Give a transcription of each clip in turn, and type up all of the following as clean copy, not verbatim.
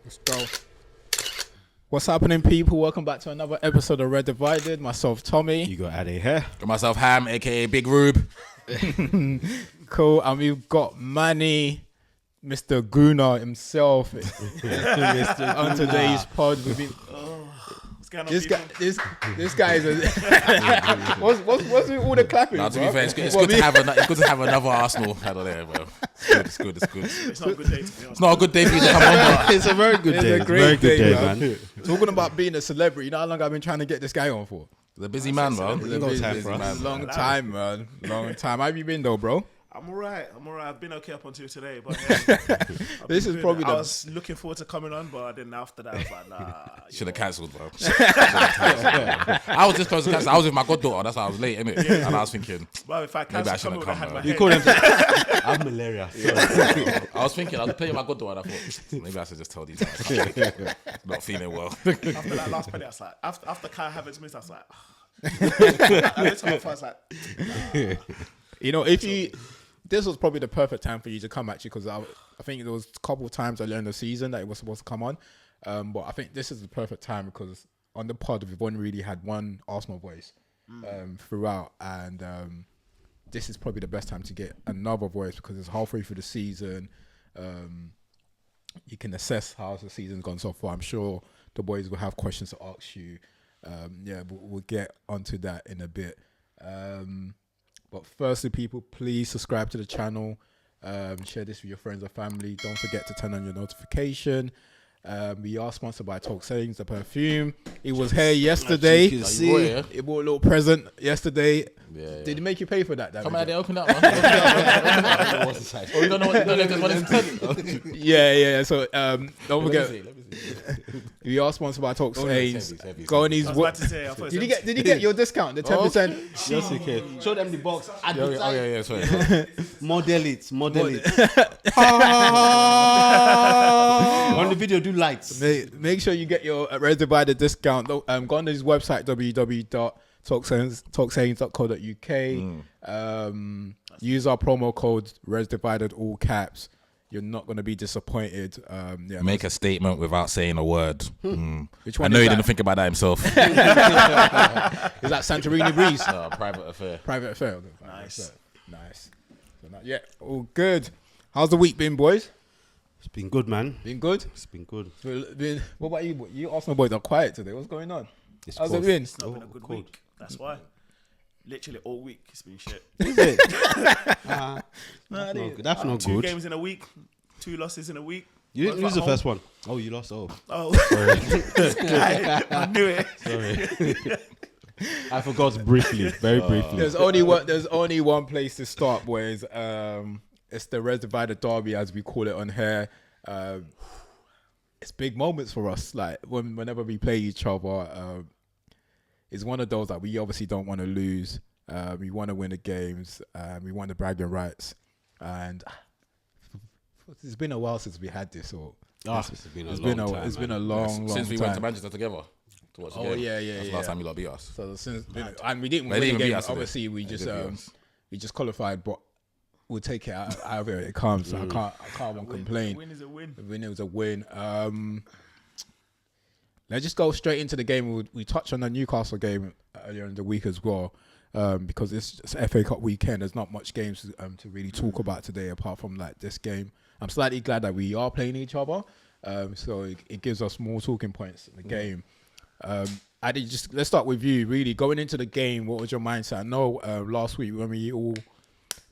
Let's go. What's happening, people? Welcome back to another episode of Red Divided. Myself, Tommy. You got Ade here. Got myself Ham, aka Big Rube. Cool. And we've got Manny, Mr. Guna himself, on today's pod. This guy is a what's with all the clapping? Nah, to be fair, it's good to have another Arsenal head on there, bro. It's good. It's not a good day to be honest. It's not a good day for you to come on, but It's a very good day. It's a great very good day, day, man. Talking about being a celebrity, you know how long I've been trying to get this guy on for? he's a busy man, bro. Long time, man. Long time. How have you been though, bro? I'm alright. I've been okay up until today, but This is probably I was looking forward to coming on, but then after that, I was like, nah. Should have cancelled, bro. I was just close to cancel. I was with my goddaughter. That's why I was late, innit? And I was thinking, Well, if I maybe I cancelled, shouldn't I have had come, my bro. head. I'm malaria. I was thinking, I was playing with my goddaughter. And I thought, maybe I should just tell these guys. Not feeling well. After that last penny, I was like, after Kai Havertz missed, I was like, I was like, nah. You know, this was probably the perfect time for you to come actually, because I think there was a couple of times earlier in the season that it was supposed to come on, but I think this is the perfect time because on the pod we've only really had one Arsenal voice throughout, and this is probably the best time to get another voice because it's halfway through the season. You can assess how the season's gone so far. I'm sure the boys will have questions to ask you. We'll get onto that in a bit. But firstly, people, please subscribe to the channel. Share this with your friends or family. Don't forget to turn on your notification. We are sponsored by Talk Sayings, the perfume. It was here yesterday. It bought a little present yesterday. Yeah. Did it make you pay for that? Come on, they open up, man. Oh, you don't know what it's Yeah. So don't forget. Let me see. We are sponsored by Talk Sayings. it's heavy. Go on these. I was about to say, I thought Did you get your discount? The 10%. Yes, you can. Show them the box. Yeah, sorry. Model it. On the video, do lights. Make sure you get your Red Divided discount. Go on his website www.talksayings.co.uk. Use our promo code Red Divided, all caps. You're not going to be disappointed. Make a statement without saying a word. Which I one? know is he that? didn't think about that himself. Is that Santorini Breeze? Private affair. Private affair. Okay. Nice. So not yet. All good. How's the week been, boys? It's been good, man. Been good. It's been good. What about you? You Arsenal boys are quiet today. What's going on? How's it cold. been? It's not been a good week. That's why. Literally all week, it's been shit. Is it? That's not Two good. games in a week, 2 losses in a week. You didn't lose the first one. Oh, you lost. Oh, Oh, I knew it. sorry. I forgot briefly, very briefly. There's only one place to start, boys. It's the Red Divided Derby, as we call it on here. It's big moments for us. Like whenever we play each other, it's one of those that we obviously don't want to lose. We want to win the games. We want the bragging rights. And it's been a while since we had this. It's been a long time. Since we went to Manchester together to watch the game. Yeah. That's the last time you lot beat us. So and we didn't They win didn't the beat game. us today. Obviously, we They did beat us. just qualified, but we'll take it out of it. It comes. So I can't complain. A win is a win. The win was a win. Let's just go straight into the game. We touched on the Newcastle game earlier in the week as well, because it's FA Cup weekend. There's not much games to really talk about today apart from like this game. I'm slightly glad that we are playing each other, so it gives us more talking points in the game. Let's start with you. Really, going into the game, what was your mindset? I know last week when we all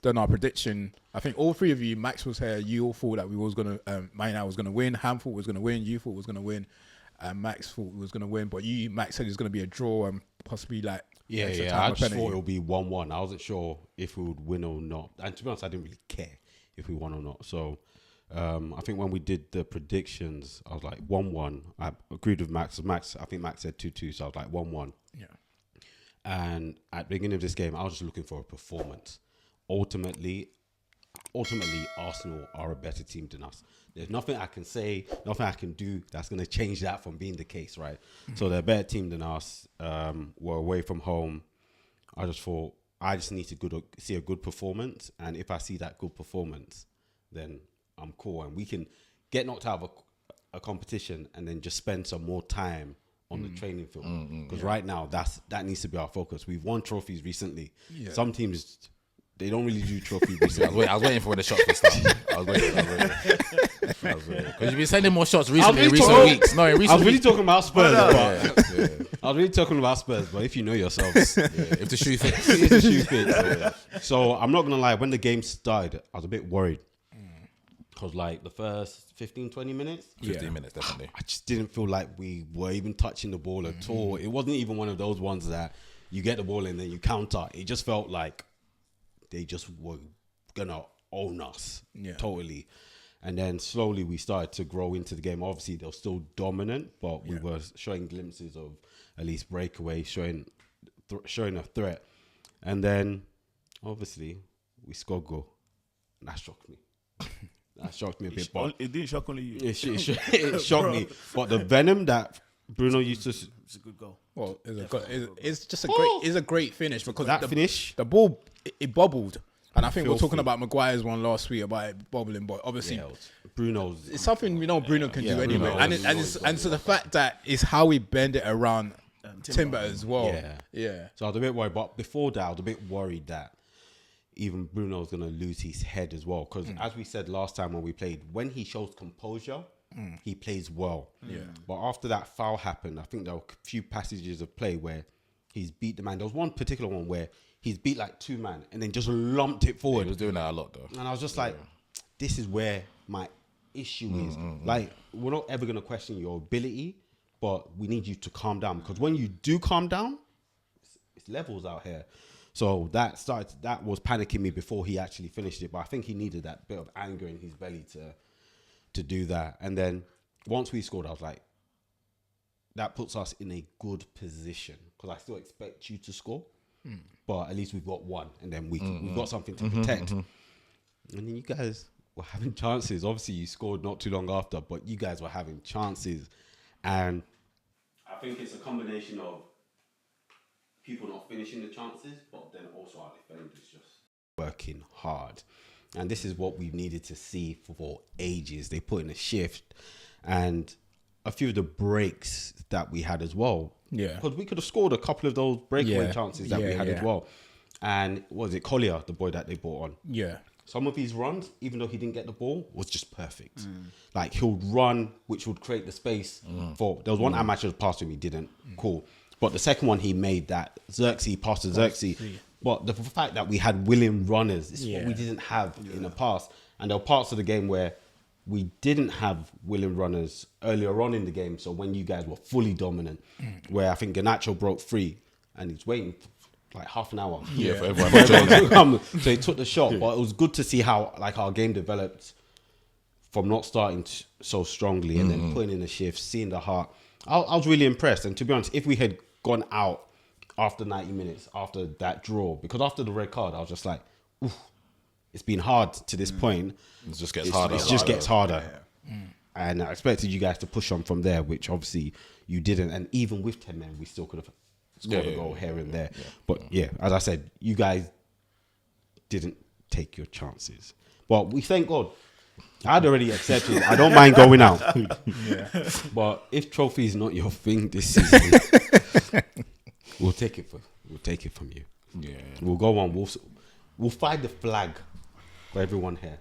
done our prediction, I think all three of you, Max was here. You all thought that we was gonna, Man was gonna win. Ham thought was gonna win. You thought was gonna win. And Max thought was gonna win, but Max said it was gonna be a draw and possibly like extra time I or just penalty. thought it would be 1-1. I wasn't sure if we would win or not. And to be honest, I didn't really care if we won or not. So I think when we did the predictions, I was like 1-1. I agreed with Max. I think Max said 2-2, so I was like 1-1. Yeah. And at the beginning of this game, I was just looking for a performance. Ultimately, Arsenal are a better team than us. There's nothing I can say, nothing I can do that's going to change that from being the case, right? So they're a better team than us. We're away from home. I just thought I just need to see a good performance, and if I see that good performance, then I'm cool, and we can get knocked out of a competition and then just spend some more time on the training field. Because right now, that needs to be our focus. We've won trophies recently. Yeah. Some teams, they don't really do trophies recently. I was waiting for the shots to start. I was waiting. Because you've been sending more shots recently in recent weeks. No, in recent I was really weeks. talking about Spurs. Yeah. I was really talking about Spurs, but if you know yourselves, If the shoe fits. if the shoe fits. So I'm not going to lie, when the game started, I was a bit worried. Because like the first 15, 20 minutes, 15 minutes, definitely. I just didn't feel like we were even touching the ball at all. It wasn't even one of those ones that you get the ball and then you counter. It just felt like they just were going to own us totally. And then slowly we started to grow into the game. Obviously, they were still dominant, but we were showing glimpses of at least breakaway, showing a threat. And then, obviously, we scored goal. That shocked me. That shocked me a bit. But it didn't shock only you. it shocked me. But the venom that Bruno used to... It's a good goal. Well, it's just a great finish because that finish... The ball, it bobbled. And I think we Filthy. we're talking about Maguire's one last week about it bobbling, but obviously Bruno's... it's something we know Bruno can do anyway. Bruno And so the fact that is how we bend it around Timber as well. Yeah. So I was a bit worried. But before that, I was a bit worried that even Bruno's going to lose his head as well. Because as we said last time when we played, when he shows composure, he plays well. Yeah. But after that foul happened, I think there were a few passages of play where he's beat the man. There was one particular one where he's beat like two man and then just lumped it forward. He was doing that a lot though. And I was just like, this is where my issue is. Like, we're not ever going to question your ability, but we need you to calm down. Because when you do calm down, it's levels out here. So that was panicking me before he actually finished it. But I think he needed that bit of anger in his belly to do that. And then once we scored, I was like, that puts us in a good position. Because I still expect you to score. But at least we've got one. And then we've got something to protect. And then you guys were having chances. Obviously, you scored not too long after. But you guys were having chances. And I think it's a combination of people not finishing the chances, but then also our defenders just working hard. And this is what we've needed to see for ages. They put in a shift and a few of the breaks that we had as well. Yeah. Because we could have scored a couple of those breakaway chances that we had as well. And what was it, Collier, the boy that they brought on? Yeah. Some of his runs, even though he didn't get the ball, was just perfect. Like he'll run, which would create the space for... There was one amateur pass to him, he didn't. Cool. But the second one he made, that Xerxes passed to Xerxes. But the fact that we had willing runners, this is what we didn't have in the past. And there were parts of the game where we didn't have willing runners earlier on in the game. So when you guys were fully dominant, where I think Garnacho broke free and he's waiting for like half an hour. Yeah, for everyone to come. So he took the shot. But it was good to see how like our game developed from not starting so strongly and then putting in the shift, seeing the heart. I was really impressed. And to be honest, if we had gone out after 90 minutes, after that draw, because after the red card, I was just like, oof, it's been hard to this point. It just gets harder. It just gets harder. And I expected you guys to push on from there, which obviously you didn't. And even with 10 men, we still could have scored a goal here and there. But as I said, you guys didn't take your chances. But we thank God. I'd already accepted. I don't mind going out. But if trophy is not your thing this season, we'll take it from you. Yeah. We'll go on. We'll fly the flag for everyone here.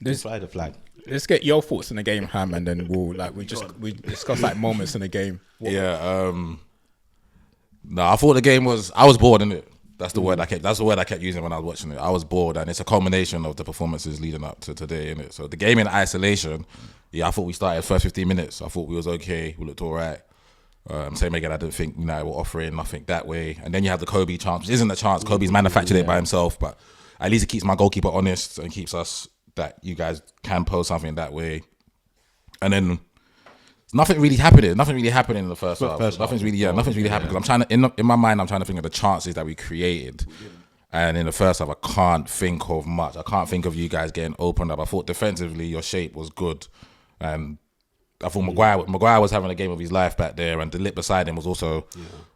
We'll fly the flag. Let's get your thoughts on the game, Ham, and then we discuss like moments in the game. No, I thought the game was. I was bored in it. That's the word I kept using when I was watching it. I was bored, and it's a culmination of the performances leading up to today, innit? So the game in isolation, I thought we started first 15 minutes. I thought we was okay. We looked all right. Same again, I didn't think United were offering nothing that way. And then you have the Kobe chance, which isn't a chance. Kobe's manufactured it by himself, but at least it keeps my goalkeeper honest and keeps us that you guys can pose something that way. And then nothing really happening. Nothing really happened in the first half. Nothing's really happened. Because I'm trying to, in my mind, I'm trying to think of the chances that we created. And in the first half, I can't think of much. I can't think of you guys getting opened up. I thought defensively, your shape was good. And I thought Maguire was having a game of his life back there. And De Ligt beside him was also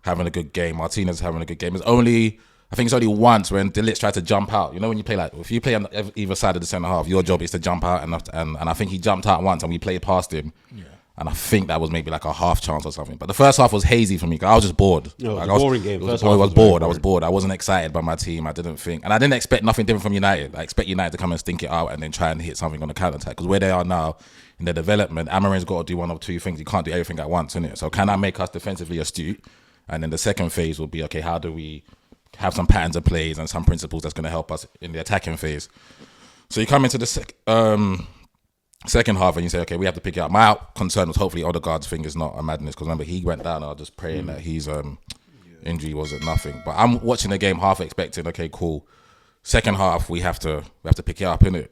having a good game. Martinez having a good game. I think it's only once when De Ligt tried to jump out. You know, when you play if you play on either side of the centre half, your job is to jump out. And I think he jumped out once and we played past him. Yeah. And I think that was maybe like a half chance or something. But the first half was hazy for me. 'Cause I was just bored. No, like, it was a boring game. I was First half was bored. very I was bored. I wasn't excited by my team. I didn't think, and I didn't expect nothing different from United. I expect United to come and stink it out and then try and hit something on the counter attack. Because where they are now in their development, Amarin's got to do one of two things. You can't do everything at once, innit? So can I make us defensively astute? And then the second phase will be, okay, how do we have some patterns of plays and some principles that's going to help us in the attacking phase? So you come into the second half and you say, okay, we have to pick it up. My concern was hopefully Odegaard's thing is not a madness, because remember, he went down and I was just praying that his injury wasn't nothing. But I'm watching the game half expecting, okay, cool. Second half, we have to pick it up, innit?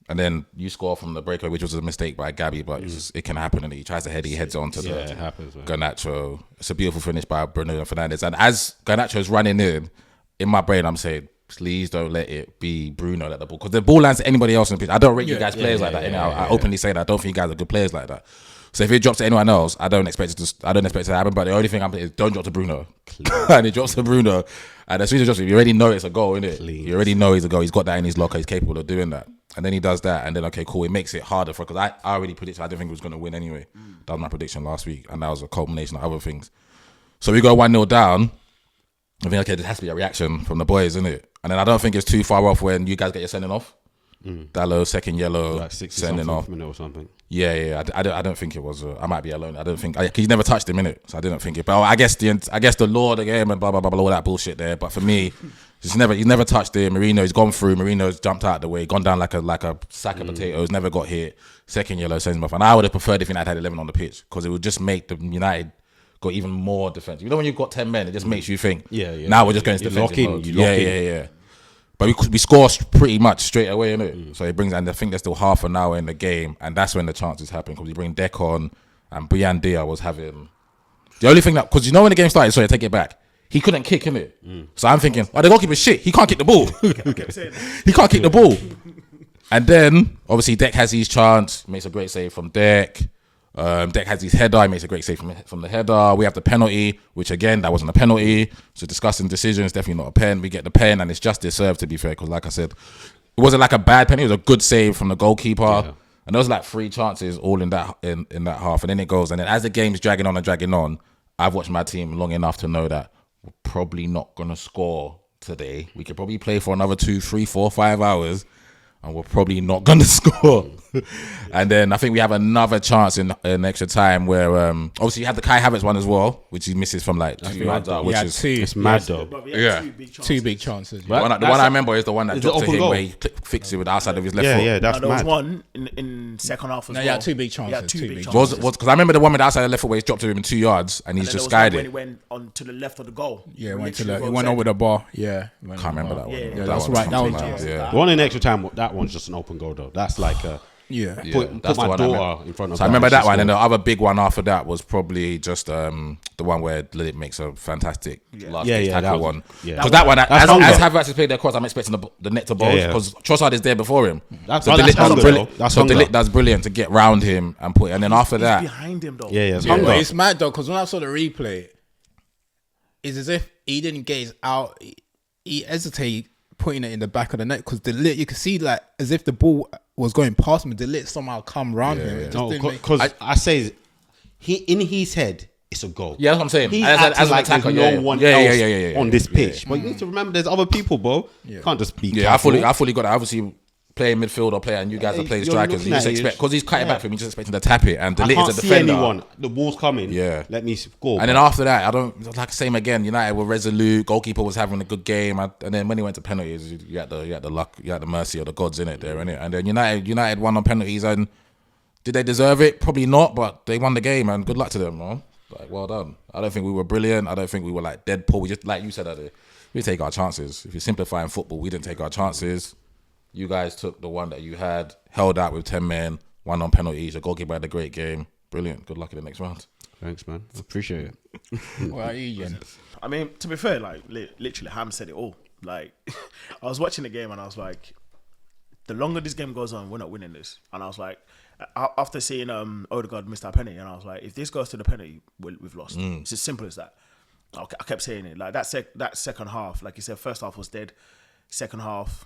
And then you score from the breakaway, which was a mistake by Gabby, but it can happen. And he tries to head, he heads on to it happens, man. Garnacho. It's a beautiful finish by Bruno Fernandes. And as Garnacho's running in my brain, I'm saying, please don't let it be Bruno at the ball, because the ball lands to anybody else in the pitch. I don't rate you guys players like that. I openly say that I don't think you guys are good players like that. So if it drops to anyone else, I don't expect it to happen. But the only thing I'm saying is don't drop to Bruno. And it drops to Bruno, and as soon as it drops, you already know it's a goal, innit? You already know it's a goal. He's got that in his locker. He's capable of doing that. And then he does that, and then okay, cool. It makes it harder for, because I already predicted I didn't think he was going to win anyway. That was my prediction last week, and that was a culmination of other things. So we go 1-0 down. I think, okay, there has to be a reaction from the boys, isn't it? And then I don't think it's too far off when you guys get your sending off. Dallo, second yellow, Like 60 sending off. minute or something. Yeah. I don't think it was. I might be alone. I don't think he's never touched him in it, so I didn't think it. But I guess the law of the game and blah blah blah all that bullshit there. But for me, he's never touched it. He's gone through. Marino's jumped out the way, gone down like a sack of potatoes. Never got hit. Second yellow, sends him off. And I would have preferred if United had 11 on the pitch, because it would just make the United go even more defensive. You know, when you've got 10 men, it just makes you think. Now we're just going to defensive mode. Yeah. But we score pretty much straight away, innit? So it brings, and I think there's still half an hour in the game, and that's when the chances happen, because we bring Deck on, and Brian Dia was having the only thing that, because you know when the game started, sorry, I take it back, he couldn't kick, innit? So I'm thinking, the goalkeeper's shit. He can't kick the ball. He can't kick the ball. And then obviously Deck has his chance, makes a great save from Deck. Deck has his header, he makes a great save from the header. We have the penalty, which again, that wasn't a penalty. So discussing decisions, definitely not a pen. We get the pen, and it's just deserved, to be fair, because like I said, it wasn't like a bad penalty, it was a good save from the goalkeeper. And there was like 3 chances all in that half, and then it goes. And then as the game's dragging on, I've watched my team long enough to know that we're probably not gonna score today. We could probably play for another 2, 3, 4, 5 hours, and we're probably not going to score. And then I think we have another chance in extra time where obviously you had the Kai Havertz one as well, which he misses from like 2 yards out, which is it's mad though. Two big chances. The one I remember is the one that dropped to him goal. where he fixed it with the outside of his left foot. Yeah, that's there was mad. one in second half as well. Yeah, two big chances. Yeah, two big chances. chances. Because I remember the one with the outside of the left foot where he's dropped to him in 2 yards and he's And then just there was skied one when it. he went on to the left of the goal. Yeah, Literally he went over the bar. Yeah, Can't remember that one. Yeah, That that's one right. That comes was to mind, yeah. The one in extra time, that one's just an open goal though. That's like a put that's the my one I daughter in front of. So I remember that one, and the other big one after that was probably just the one where Lilith makes a fantastic last tackle that one. Yeah, Because that one, as hunger. Havertz has played their cross, I'm expecting the net to bowl, because Trossard is there before him. That's so hunger, So Lilith does brilliant to get round him and put it, and then after He's that, behind him though. It's Yeah, hunger. but it's mad though, because when I saw the replay, it's as if he didn't gaze out. He hesitated putting it in the back of the net, because you could see like as if the ball was going past him. The somehow come round him. It just didn't make- Because I say he in his head it's a goal. Yeah, that's what I'm saying. He's As acting an like attacker, there's yeah. no one Yeah, else yeah. on this pitch. Yeah. But you need to remember there's other people, bro. You can't just be Yeah, I careful. fully got that. Obviously, playing midfield or player, and you guys are playing You're strikers. You looking just at it, expect, because he's cutting back from him, you just expecting to tap it, and I Delete can't is a see defender. anyone. The ball's coming. Yeah. Let me score. And then after that, I don't like same again. United were resolute. Goalkeeper was having a good game, and then when he went to penalties, you had the luck, you had the mercy of the gods in it there, innit? And then United won on penalties, and did they deserve it? Probably not, but they won the game, and good luck to them, man. Like, well done. I don't think we were brilliant. I don't think we were like Deadpool. We just, like you said, we take our chances. If you're simplifying football, we didn't take our chances. You guys took the one that you had, held out with 10 men, won on penalties. Your goalkeeper had a great game. Brilliant. Good luck in the next round. Thanks, man. I appreciate it. What are you, Jen? I mean, to be fair, like literally, Ham said it all. Like, I was watching the game and I was like, the longer this game goes on, we're not winning this. And I was like, after seeing Odegaard miss that penalty, and I was like, if this goes to the penalty, we've lost. It's as simple as that. I kept saying it. Like that second half, like you said, first half was dead. Second half,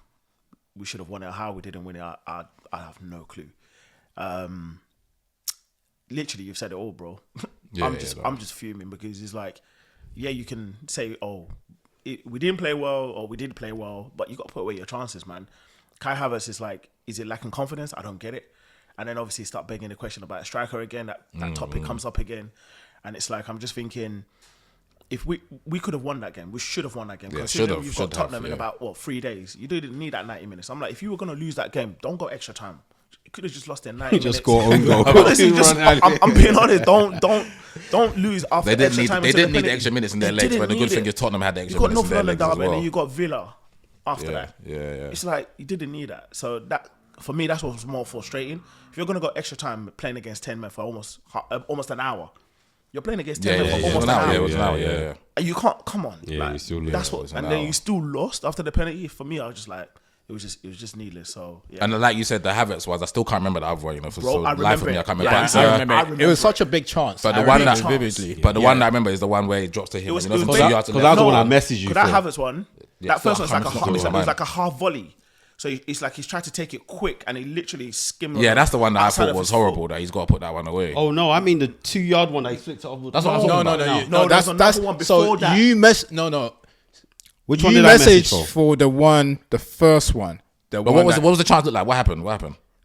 we should have won it. How we didn't win it, I have no clue. literally you've said it all, bro. Yeah, I'm just fuming because it's like, yeah, you can say, oh, we didn't play well or we did play well, but you got to put away your chances, man. Kai Havertz is like, is it lacking confidence? I don't get it. And then obviously start begging the question about a striker again. That topic comes up again, and it's like I'm just thinking, if we could have won that game, we should have won that game. Yeah, Considering you've got Tottenham in about 3 days, you didn't need that 90 minutes. I'm like, if you were gonna lose that game, don't go extra time. You could have just lost in 90 minutes. Just score own goal. Honestly, I'm being honest. Don't lose after extra time. They didn't need the extra minutes in their legs, but the good thing is Tottenham had the extra minutes in their legs as well. And then you got Villa after that. Yeah. It's like you didn't need that. So that for me, that's what was more frustrating. If you're gonna go extra time playing against 10 men for almost an hour, you're playing against 10 men for almost an hour. Yeah, it was an hour. Yeah. And you can't. Come on. Yeah, like, you still lose. that's what. And then you still lost after the penalty. For me, I was just like, it was just needless. So yeah. And like you said, the Havertz was. I still can't remember the other one. You know, for Bro, I life of remember me, I it. can't Yeah, remember. I remember. It was such a big chance. But the one that vividly. But the one that I remember is the one where he drops to him. It was- and he it knows was two big. yards to Because left. that was when I messaged you. That for. Havertz one. Yeah, That first one's like it was a half volley. So it's like he's tried to take it quick and he literally skimmed. Yeah, that's the one that I outside thought of was his foot. horrible. That he's got to put that one away. Oh no, I mean the 2-yard one that he flicked it off. That's what I'm talking about. No, that's there's another one so before that. you no. Which one You did I message messaged for? for the first one. But what was the chance look like? What happened?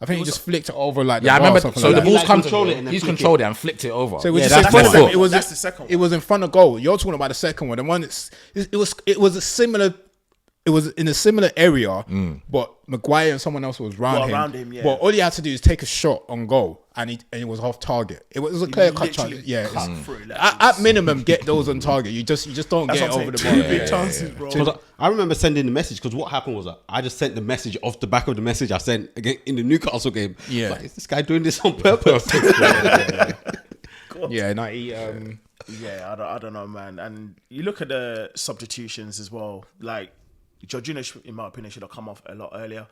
I think he just flicked it over like. Yeah, I the bar or remember. something So like the that. ball's Like come control to it and then he's flick controlled it and flicked it over. So it was Yeah, just that's in front the of foot. it was That's the second one. It was in front of goal. You're talking about the second one. The one it was a similar. It was in a similar area, but Maguire and someone else was around him. Yeah. But all he had to do is take a shot on goal, and it was off target. It was a clear cut chance. literally Yeah, cut it's- through, like, at minimum, get those on target. You just don't That's get what I'm over the saying. ball. Two big chances, bro. 'Cause I remember sending the message because what happened was I just sent the message off the back of the message I sent again in the Newcastle game. Yeah. Like, is this guy doing this on purpose? Yeah, no, Yeah, I don't know, man. And you look at the substitutions as well. Like Jorginho, in my opinion, should have come off a lot earlier.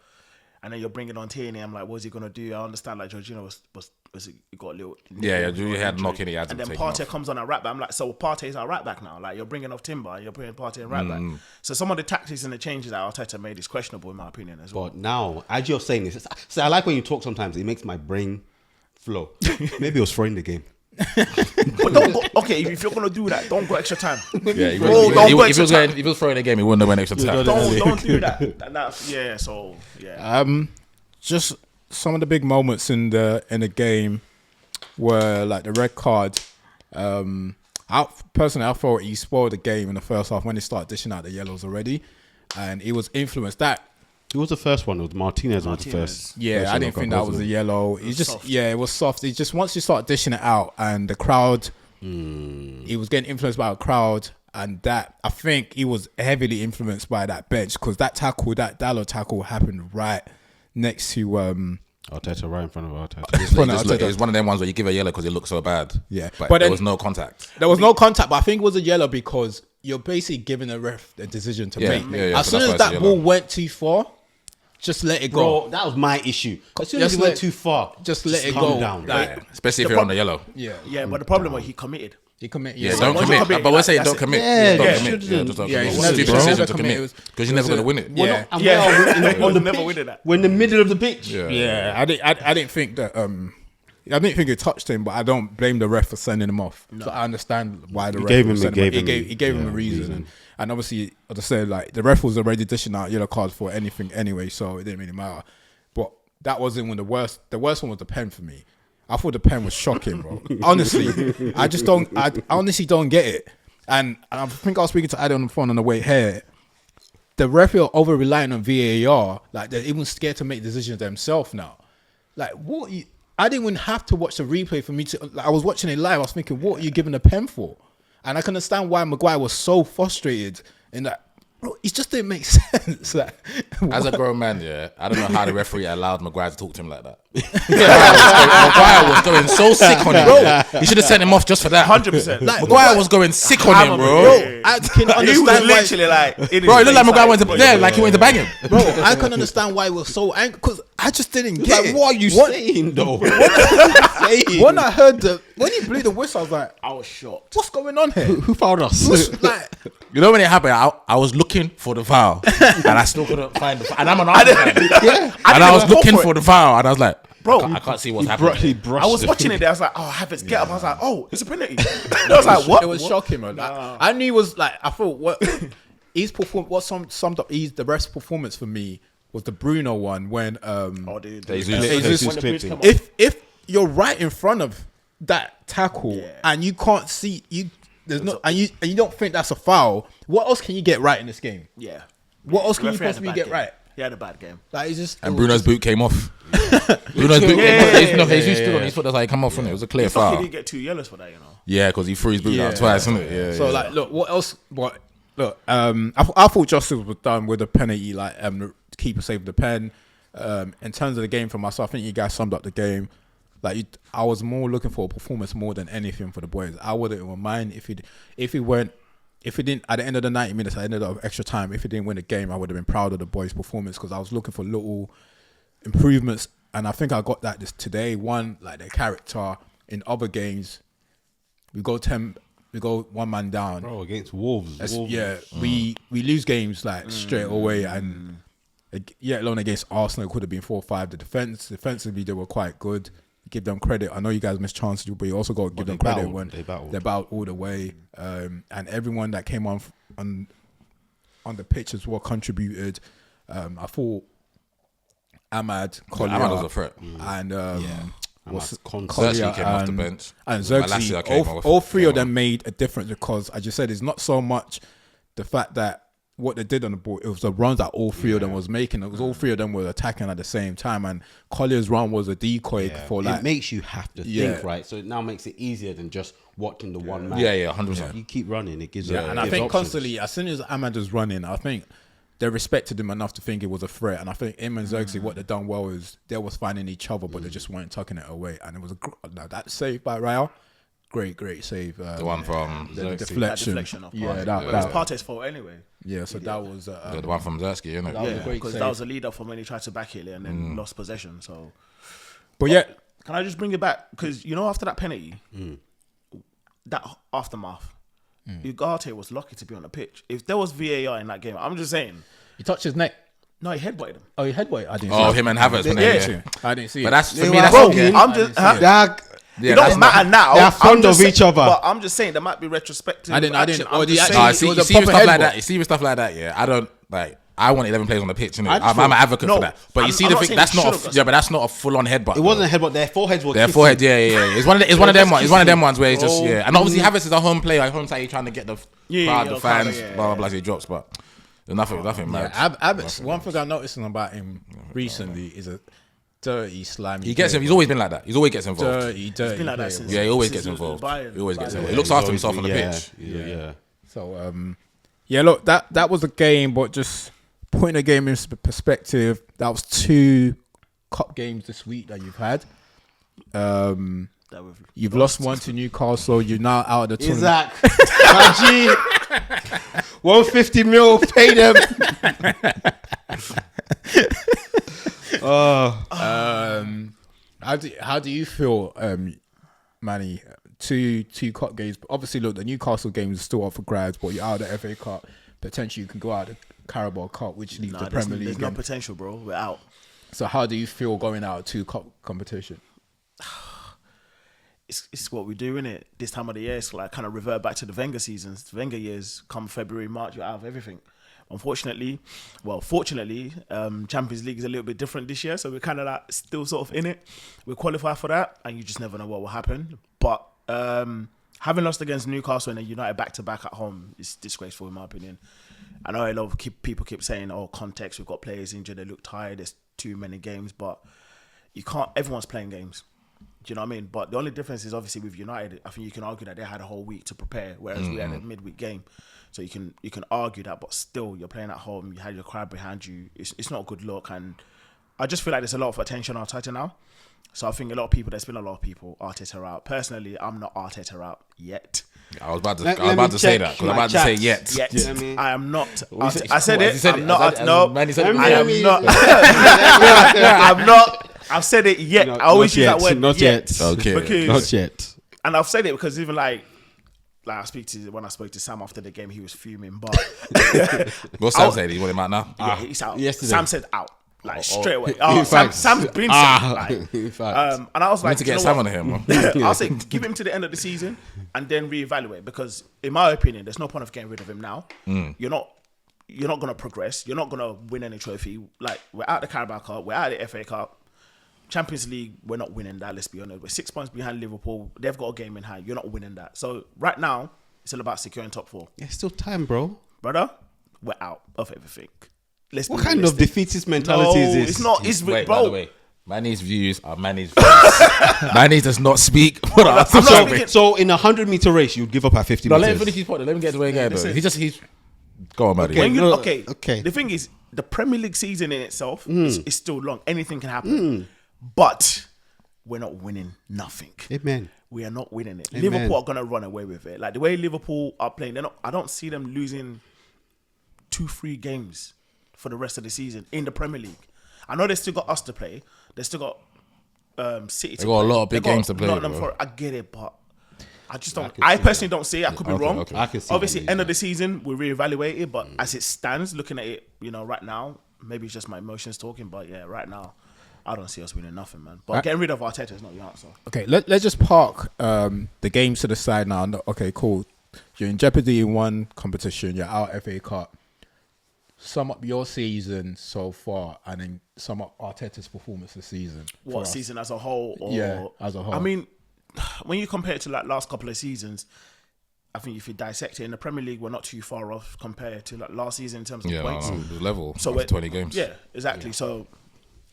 And then you're bringing on Tierney. I'm like, what's he gonna do? I understand. Like Jorginho was he got a little. You had knocking. He had to And then take Partey off. comes on at right back. I'm like, so Partey's our right back now. Like you're bringing off Timber and you're putting Partey in right back. So some of the tactics and the changes that Arteta made is questionable in my opinion as well. But now, as you're saying this, so I like when you talk sometimes, it makes my brain flow. Maybe it was throwing the game. But don't go, okay, if you're gonna do that, don't go extra time. Yeah, Bro, don't go if extra time. he was throwing the game, he wouldn't have went extra time. Don't do that. And that's, yeah, so yeah. just some of the big moments in the game were like the red card. I thought he spoiled the game in the first half when they started dishing out the yellows already, and it was influenced that. Who was the first one? It was Martinez was the first. Yeah, first I one didn't got think that goals, was a wasn't yellow. It's just soft. it was soft. It's just once you start dishing it out and the crowd, he was getting influenced by a crowd, and that I think he was heavily influenced by that bench because that Dallo tackle happened right next to Arteta right in front of Arteta. It's one of them ones where you give a yellow because it looks so bad. Yeah. but But there then- was no contact. There was no contact, but I think it was a yellow because you're basically giving the ref a decision to Yeah, make. yeah, As so soon that's as why it's that a ball yellow. went too far, just let it go. Bro, that was my issue. As soon as Just he went let- too far, just let it calm go. down. Like, Yeah, especially if you're on the yellow. Yeah, Yeah, but the problem was he committed. he committed. Yeah, Yeah, don't once you commit. commit, But we're saying that's don't it. commit. Yeah, Don't yeah, commit. shouldn't. Yeah, just don't Yeah, commit. you It's a should stupid never decision to commit. commit because you're never going to win it. Well, Yeah. no, and Yeah. where are we on the Never pitch? winning that. We're in the middle of the pitch. Yeah, I didn't think that. I didn't think it touched him, but I don't blame the ref for sending him off. So I understand why the ref gave him- was he sending him gave off. him- He gave him a yeah, reason, reason. and obviously, as I said, like the ref was already dishing out yellow cards for anything anyway, so it didn't really matter. But that wasn't when the worst. The worst one was the pen for me. I thought the pen was shocking, bro. Honestly, I just don't. I honestly don't get it. And I think I was speaking to Adam on the phone on the way here. The ref are over relying on VAR. Like they're even scared to make decisions themselves now. Like what? I didn't even have to watch the replay for me to. Like, I was watching it live. I was thinking, what are you giving the pen for? And I can understand why Maguire was so frustrated in that. Bro, it just didn't make sense. Like, As a grown man, yeah, I don't know how the referee allowed Maguire to talk to him like that. Maguire was going so sick on him, bro. He should have sent him off just for that. 100%. Like, Maguire was going sick on him, bro. bro, I can He was understand why. literally like, in his Bro, it looked like face, Maguire went to like he went to bang him. Bro, I can understand why he was so angry because I just didn't get Like, it. what are you saying, though? When I heard when he blew the whistle, I was like, I was shocked. "What's going on here?" Who fouled us? Like, You know when it happened, I was looking for the foul and I still couldn't find the foul. And I'm an Arsenal fan. And I was looking for the foul and I was like, bro. I can't see what's He happening. brushed I was watching it there. I was like, oh, Havertz, get up. I was like, oh, it's a penalty. I was like, what? It was shocking, man. I knew it was like, I thought what summed up the best performance for me was the Bruno one when Oh, dude. Jesus When the bridge clipped come him. off. if you're right in front of that tackle Yeah. and you can't see there's no and you don't think that's a foul, what else can you get right in this game? Yeah. What else can you Referee had a possibly bad get game. right? He had a bad game. Like it's just And Bruno's boot came off. Bruno's boot came off. No, Jesus stood on his foot. That's how he come off, innit? It was a clear It's like he foul. didn't get 2 yellows for that, you know. Yeah, because he threw his boot out twice, isn't it? Yeah. So yeah. like, look, what else? What look? I thought justice was done with the penalty. Like, the keeper saved the pen. In terms of the game for myself, I think you guys summed up the game. Like, I was more looking for a performance more than anything for the boys. I wouldn't mind if he didn't at the end of the 90 minutes, at the end of the extra time, if he didn't win the game, I would have been proud of the boys' performance because I was looking for little improvements, and I think I got that this today. One, like their character. In other games, we go 1 man down. Bro, against Wolves. We lose games like straight away, and alone against Arsenal, it could have been 4-5. The defensively, they were quite good. Give them credit. I know you guys missed chances, but you also got to give them credit battled. when They battled. they battled all the way. And everyone that came on the pitch as well contributed. I thought Ahmad, Collier, Ahmad was a threat. and Xerxes came off the bench. and Malacia Xerxes, came off. all three of them made a difference because, as you said, it's not so much the fact that what they did on the ball, it was the runs that all three of them was making. It was all three of them were attacking at the same time, and Collier's run was a decoy for like. It makes you have to Yeah. think, right? So it now makes it easier than just watching the one man. Yeah, 100%. You keep running, it gives and I gives think options. constantly, as soon as Ahmad was running, I think they respected him enough to think it was a threat. And I think him and Xerxes, what they done well is they was finding each other, but they just weren't tucking it away. And it was that save by Raya. Great save. The one from the Xerxes. deflection. That deflection of Yeah, Partey. It was that Partey's fault anyway. yeah. So that was The one from Xerxes, isn't it? That was a Yeah, great because save. that was a lead up from when he tried to back it and then lost possession. So, But yeah, can I just bring it back? Because after that penalty, that aftermath, Ugarte was lucky to be on the pitch. If there was VAR in that game, I'm just saying. he touched his neck. No, he headbutted him. Oh, he headway. I didn't. Oh, see him and Havertz. Yeah. I didn't see it. But that's for They me. were That's Bro, okay. I'm just. Yeah, it that's don't not- matter now. They are fond I'm just of each other. But I'm just saying there might be retrospective. I didn't- action. oh, I'm the just action- No, I saying- see. it was You a see with proper stuff like headbutt. that. You see with stuff like that. Yeah, I don't like. I want 11 players on the pitch, innit? I I'm feel- an advocate no, for that. But you I'm see not the thing. saying That's it not. should've got- But that's not a full on headbutt. It wasn't a headbutt. Their foreheads were Their kissing. forehead, yeah. It's one of them ones. It's one of them ones where it's just Bro. yeah. And obviously Havertz is a home player. At home side, he's trying to get the crowd, the the fans, crowd, yeah, blah blah blah. So he drops, but there's nothing mad. Abbott's one thing I'm noticing about him recently is a dirty, slimy. He gets him. He's player. always been like that. He's always gets involved. dirty. It's been like that player. since. Yeah, he always since gets involved. Bayern. He always gets Bayern. involved. He looks after himself on the Yeah, pitch. Yeah. So yeah, look, that was a game, but just putting a game in perspective, that was 2 cup games this week that you've had. That we've You've lost one to Newcastle. You're now out of the tournament. Isaac. 150 mil, pay them. How do you feel, Manny? Two cup games. Obviously, look, the Newcastle game is still up for grabs, but you're out of the FA Cup. Potentially, you can go out of the Carabao Cup, which leaves the Premier League. There's no in. potential, bro. We're out. So, how do you feel going out of 2 cup competition? It's what we do, innit? This time of the year, it's like kind of revert back to the Wenger seasons. The Wenger years, come February, March, you're out of everything. Fortunately, Champions League is a little bit different this year, so we're kind of like still sort of in it. We qualify for that, and you just never know what will happen. But having lost against Newcastle and then United back-to-back at home is disgraceful in my opinion. I know a lot of people keep saying, oh, context, we've got players injured, they look tired, there's too many games, but you can't, everyone's playing games. Do you know what I mean? But the only difference is obviously with United, I think you can argue that they had a whole week to prepare, whereas we had a midweek game. So you can argue that, but still you're playing at home, you had your crowd behind you. It's not a good look, and I just feel like there's a lot of attention on Arteta now. So I think there's been a lot of people Arteta out. Personally, I'm not Arteta out yet. I was about to, Let I was about me to say check that because my I'm about to say chats. yet. Yet. Yeah, I mean- I am not. said- I said What, it. you said I'm it? not. As No, Manny said it. I am not. I'm not. I've said it yet. No, I always not use that yet, word. not yet. Okay. Because, Not yet. and I've said it because even like when I spoke to Sam after the game, he was fuming. But What's Sam saying? You want him out now? yeah, he's out. yesterday. Sam said out. like straight away. in fact, Sam's been safe. Like, in fact. and I was I like, need to get you know Sam what? on here, man. I'll say give him to the end of the season and then reevaluate, because in my opinion, there's no point of getting rid of him now. You're not going to progress. You're not going to win any trophy. Like, we're out the Carabao Cup, we're out the FA Cup, Champions League. We're not winning that. Let's be honest. We're 6 points behind Liverpool. They've got a game in hand. You're not winning that. So right now, it's all about securing top 4, It's still time, bro. brother. We're out of everything. Let's What be kind of realistic. defeatist mentality is this? It's not. It's Wait, bro. by the way, Manny's views are Manny's views. Manny does not speak. I'm not speaking- So in a 100-meter race, you'd give up at 50 No, let him meters. finish his point. Let him get the way again, though. listen. He's go on, Manny. Okay. When you, No, okay, okay. The thing is, the Premier League season in itself is still long. Anything can happen. But we're not winning nothing. Amen. We are not winning it. Amen. Liverpool are gonna run away with it. Like the way Liverpool are playing, they're not. I don't see them losing 2-3 games for the rest of the season in the Premier League. I know they still got us to play. They still got City. They got a lot of big They got games to play, Nottingham bro. Forest. I get it, but I just don't. can I see personally that. don't see it. I could be Okay, wrong. okay. I can see Obviously, that, end yeah. of the season we reevaluate it, but as it stands, looking at it, right now, maybe it's just my emotions talking. But yeah, right now, I don't see us winning nothing, man. But getting rid of Arteta is not the answer. Okay, let's just park the games to the side now. Okay, cool. You're in jeopardy in one competition. You're out FA Cup. Sum up your season so far, and then sum up Arteta's performance this season. for What us. season as a whole? Or, Yeah, as a whole. I mean, when you compare it to like last couple of seasons, I think if you dissect it in the Premier League, we're not too far off compared to like last season in terms of Yeah, points. the level. So So we're 20 games. Yeah, exactly. So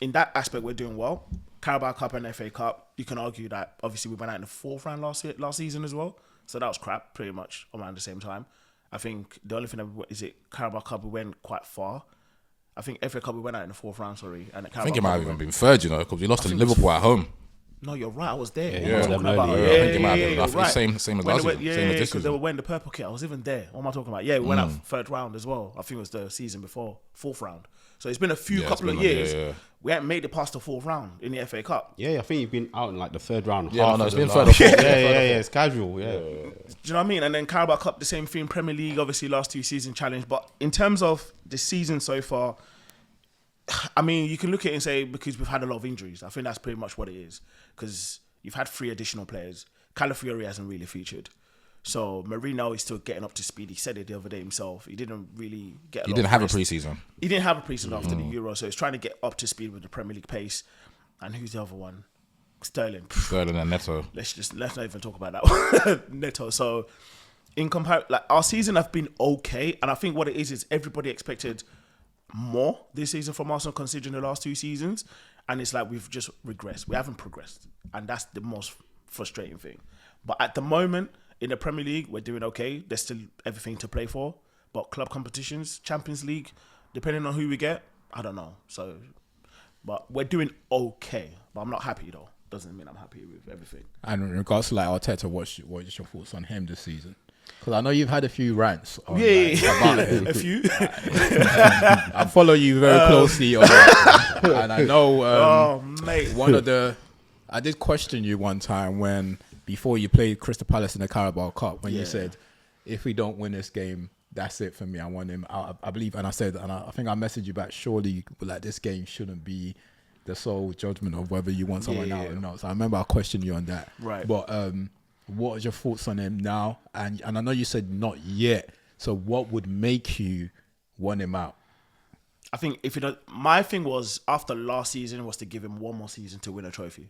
in that aspect, we're doing well. Carabao Cup and FA Cup, you can argue that obviously we went out in the 4th round last season as well. So that was crap, pretty much around the same time. I think the only thing is it Carabao Cup we went quite far. I think FA Cup we went out in the 4th round. Sorry, and the Carabao I think it Cup might have we even went- been third, because we lost to think it was- Liverpool at home. No, you're right. I was there. What Yeah, am I talking them about? early, yeah. I think it might have been. I you're think right. same as When last they went- season, same as this because they were season. wearing the purple kit. I was even there. What am I talking about? Yeah, we went out 3rd round as well. I think it was the season before, 4th round. So it's been a few Yeah, it's couple of been years. yeah. We haven't made it past the 4th round in the FA Cup. Yeah, I think you've been out in like the 3rd round. Yeah, half no, of it's the been last- third or fourth. Yeah, it's casual. Yeah. Do you know what I mean? And then Carabao Cup, the same thing. Premier League, obviously, last 2 season challenge. But in terms of the season so far, I mean, you can look at it and say because we've had a lot of injuries. I think that's pretty much what it is. Because you've had 3 additional players. Calafiori hasn't really featured. So Marino is still getting up to speed. He said it the other day himself. He didn't really get. He didn't have a rest. preseason. He didn't have a preseason after the Euro, so he's trying to get up to speed with the Premier League pace. And who's the other one? Sterling. Sterling and Neto. Let's not even talk about that one. Neto. So in comparison, like our season have been okay, and I think what it is everybody expected more this season from Arsenal considering the last 2 seasons, and it's like we've just regressed. We haven't progressed, and that's the most frustrating thing. But at the moment in the Premier League, we're doing okay. There's still everything to play for, but club competitions, Champions League, depending on who we get, I don't know. So, but we're doing okay. But I'm not happy though. Doesn't mean I'm happy with everything. And in regards to like Arteta, what's your thoughts on him this season? Because I know you've had a few rants. On, about him. A few. I follow you very closely, and I know Oh, mate. I did question you one time when before you played Crystal Palace in the Carabao Cup when you Yeah. said, if we don't win this game, that's it for me. I want him out. I believe, and I said, and I think I messaged you back. Surely, like this game shouldn't be the sole judgment of whether you want someone out or not. So I remember I questioned you on that. Right. But what are your thoughts on him now? And I know you said not yet. So what would make you want him out? I think if you don't, my thing was after last season was to give him one more season to win a trophy.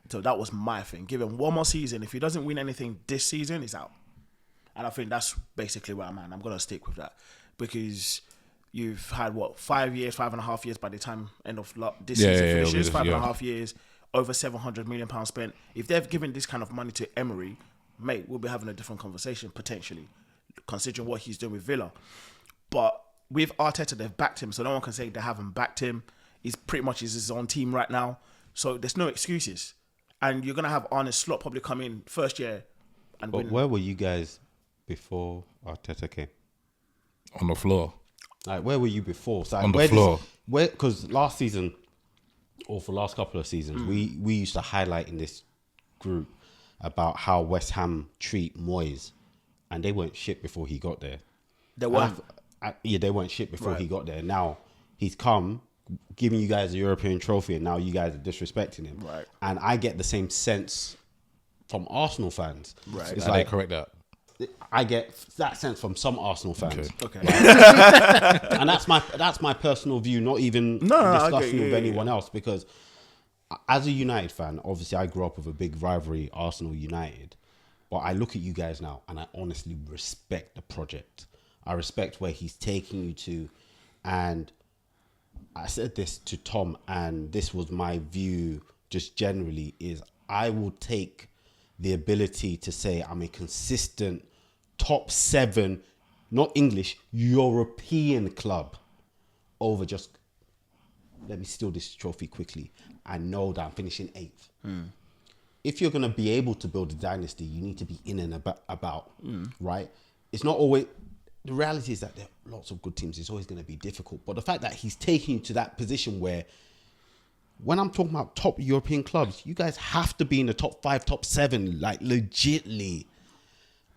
So that was my thing. Give him one more season. If he doesn't win anything this season, he's out. And I think that's basically where I'm at. I'm going to stick with that because you've had 5 years, 5.5 years by the time end of this season finishes. 5.5 years, over £700 million spent. If they've given this kind of money to Emery, mate, we'll be having a different conversation potentially, considering what he's doing with Villa. But with Arteta, they've backed him, so no one can say they haven't backed him. He's pretty much his own team right now, so there's no excuses. And you're gonna have Arne Slot probably come in first year and But win. where were you guys before Arteta came? On the floor. Like, where were you before? So, like, On the where floor. Because last season, or for the last couple of seasons, we used to highlight in this group about how West Ham treat Moyes, and they weren't shit before he got there. They weren't. Yeah, they weren't shit before Right. he got there. Now he's come giving you guys a European trophy, and now you guys are disrespecting him. Right. And I get the same sense from Arsenal fans. Right. It's It's like like correct that. I get that sense from some Arsenal fans. Okay. And that's my personal view, not even No, I discussing get you, with yeah, anyone else, because as a United fan, obviously I grew up with a big rivalry, Arsenal United, but I look at you guys now and I honestly respect the project. I respect where he's taking you to, and I said this to Tom, and this was my view just generally, is I will take the ability to say I'm a consistent top 7, not English, European club, over just, let me steal this trophy quickly. I know that I'm finishing 8th. If you're going to be able to build a dynasty, you need to be in and about, right? It's not always, the reality is that there are lots of good teams. It's always going to be difficult. But the fact that he's taking you to that position where, when I'm talking about top European clubs, you guys have to be in the top 5, top 7, like legitly.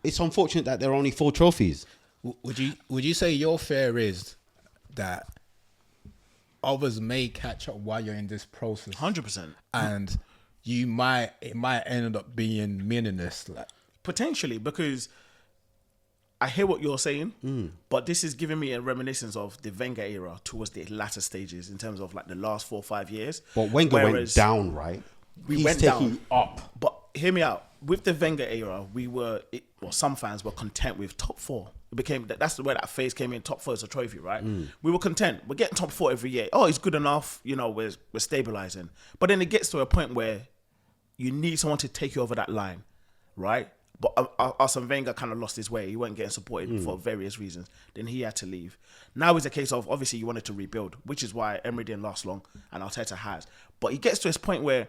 It's unfortunate that there are only 4 trophies. Would you say your fear is that others may catch up while you're in this process, 100%. and it might end up being meaningless, like Potentially, because I hear what you're saying, but this is giving me a reminiscence of the Wenger era towards the latter stages in terms of like the last 4 or 5 years. But Wenger went down, right? We went down up. But hear me out. With the Wenger era, some fans were content with top 4. It became that's the way that phase came in. Top 4 is a trophy, right? We were content. We're getting top 4 every year. Oh, it's good enough. You know, we're stabilizing. But then it gets to a point where you need someone to take you over that line, right? But Arsene Wenger kind of lost his way. He wasn't getting supported for various reasons. Then he had to leave. Now it's a case of, obviously, you wanted to rebuild, which is why Emery didn't last long and Arteta has. But he gets to this point where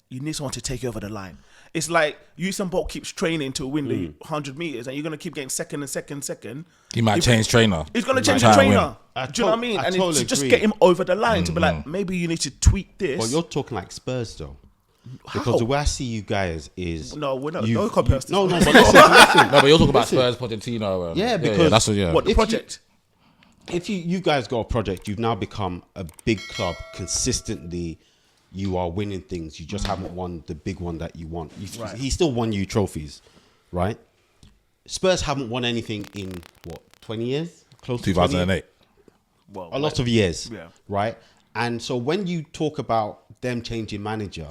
you need someone to take you over the line. It's like Usain Bolt keeps training to win the 100 meters, and you're going to keep getting second and second. He might change trainer. He's going to change Try the and win. trainer. Do you know what I mean? And totally to just agree. get him over the line, to be like, maybe you need to tweak this. But you're talking like Spurs, though. How? Because the way I see you guys is... No, we're not. you- No comparison. No, but listen. No, but you're talking about Spurs, Pochettino. And, Yeah, because- that's what. Yeah. What, the If project? If you guys got a project, you've now become a big club consistently. You are winning things. You just haven't won the big one that you want. Right. He still won you trophies, right? Spurs haven't won anything in, 20 years? Close to 20 years? 2008. Well, A lot of years, Yeah. right? And so when you talk about them changing manager,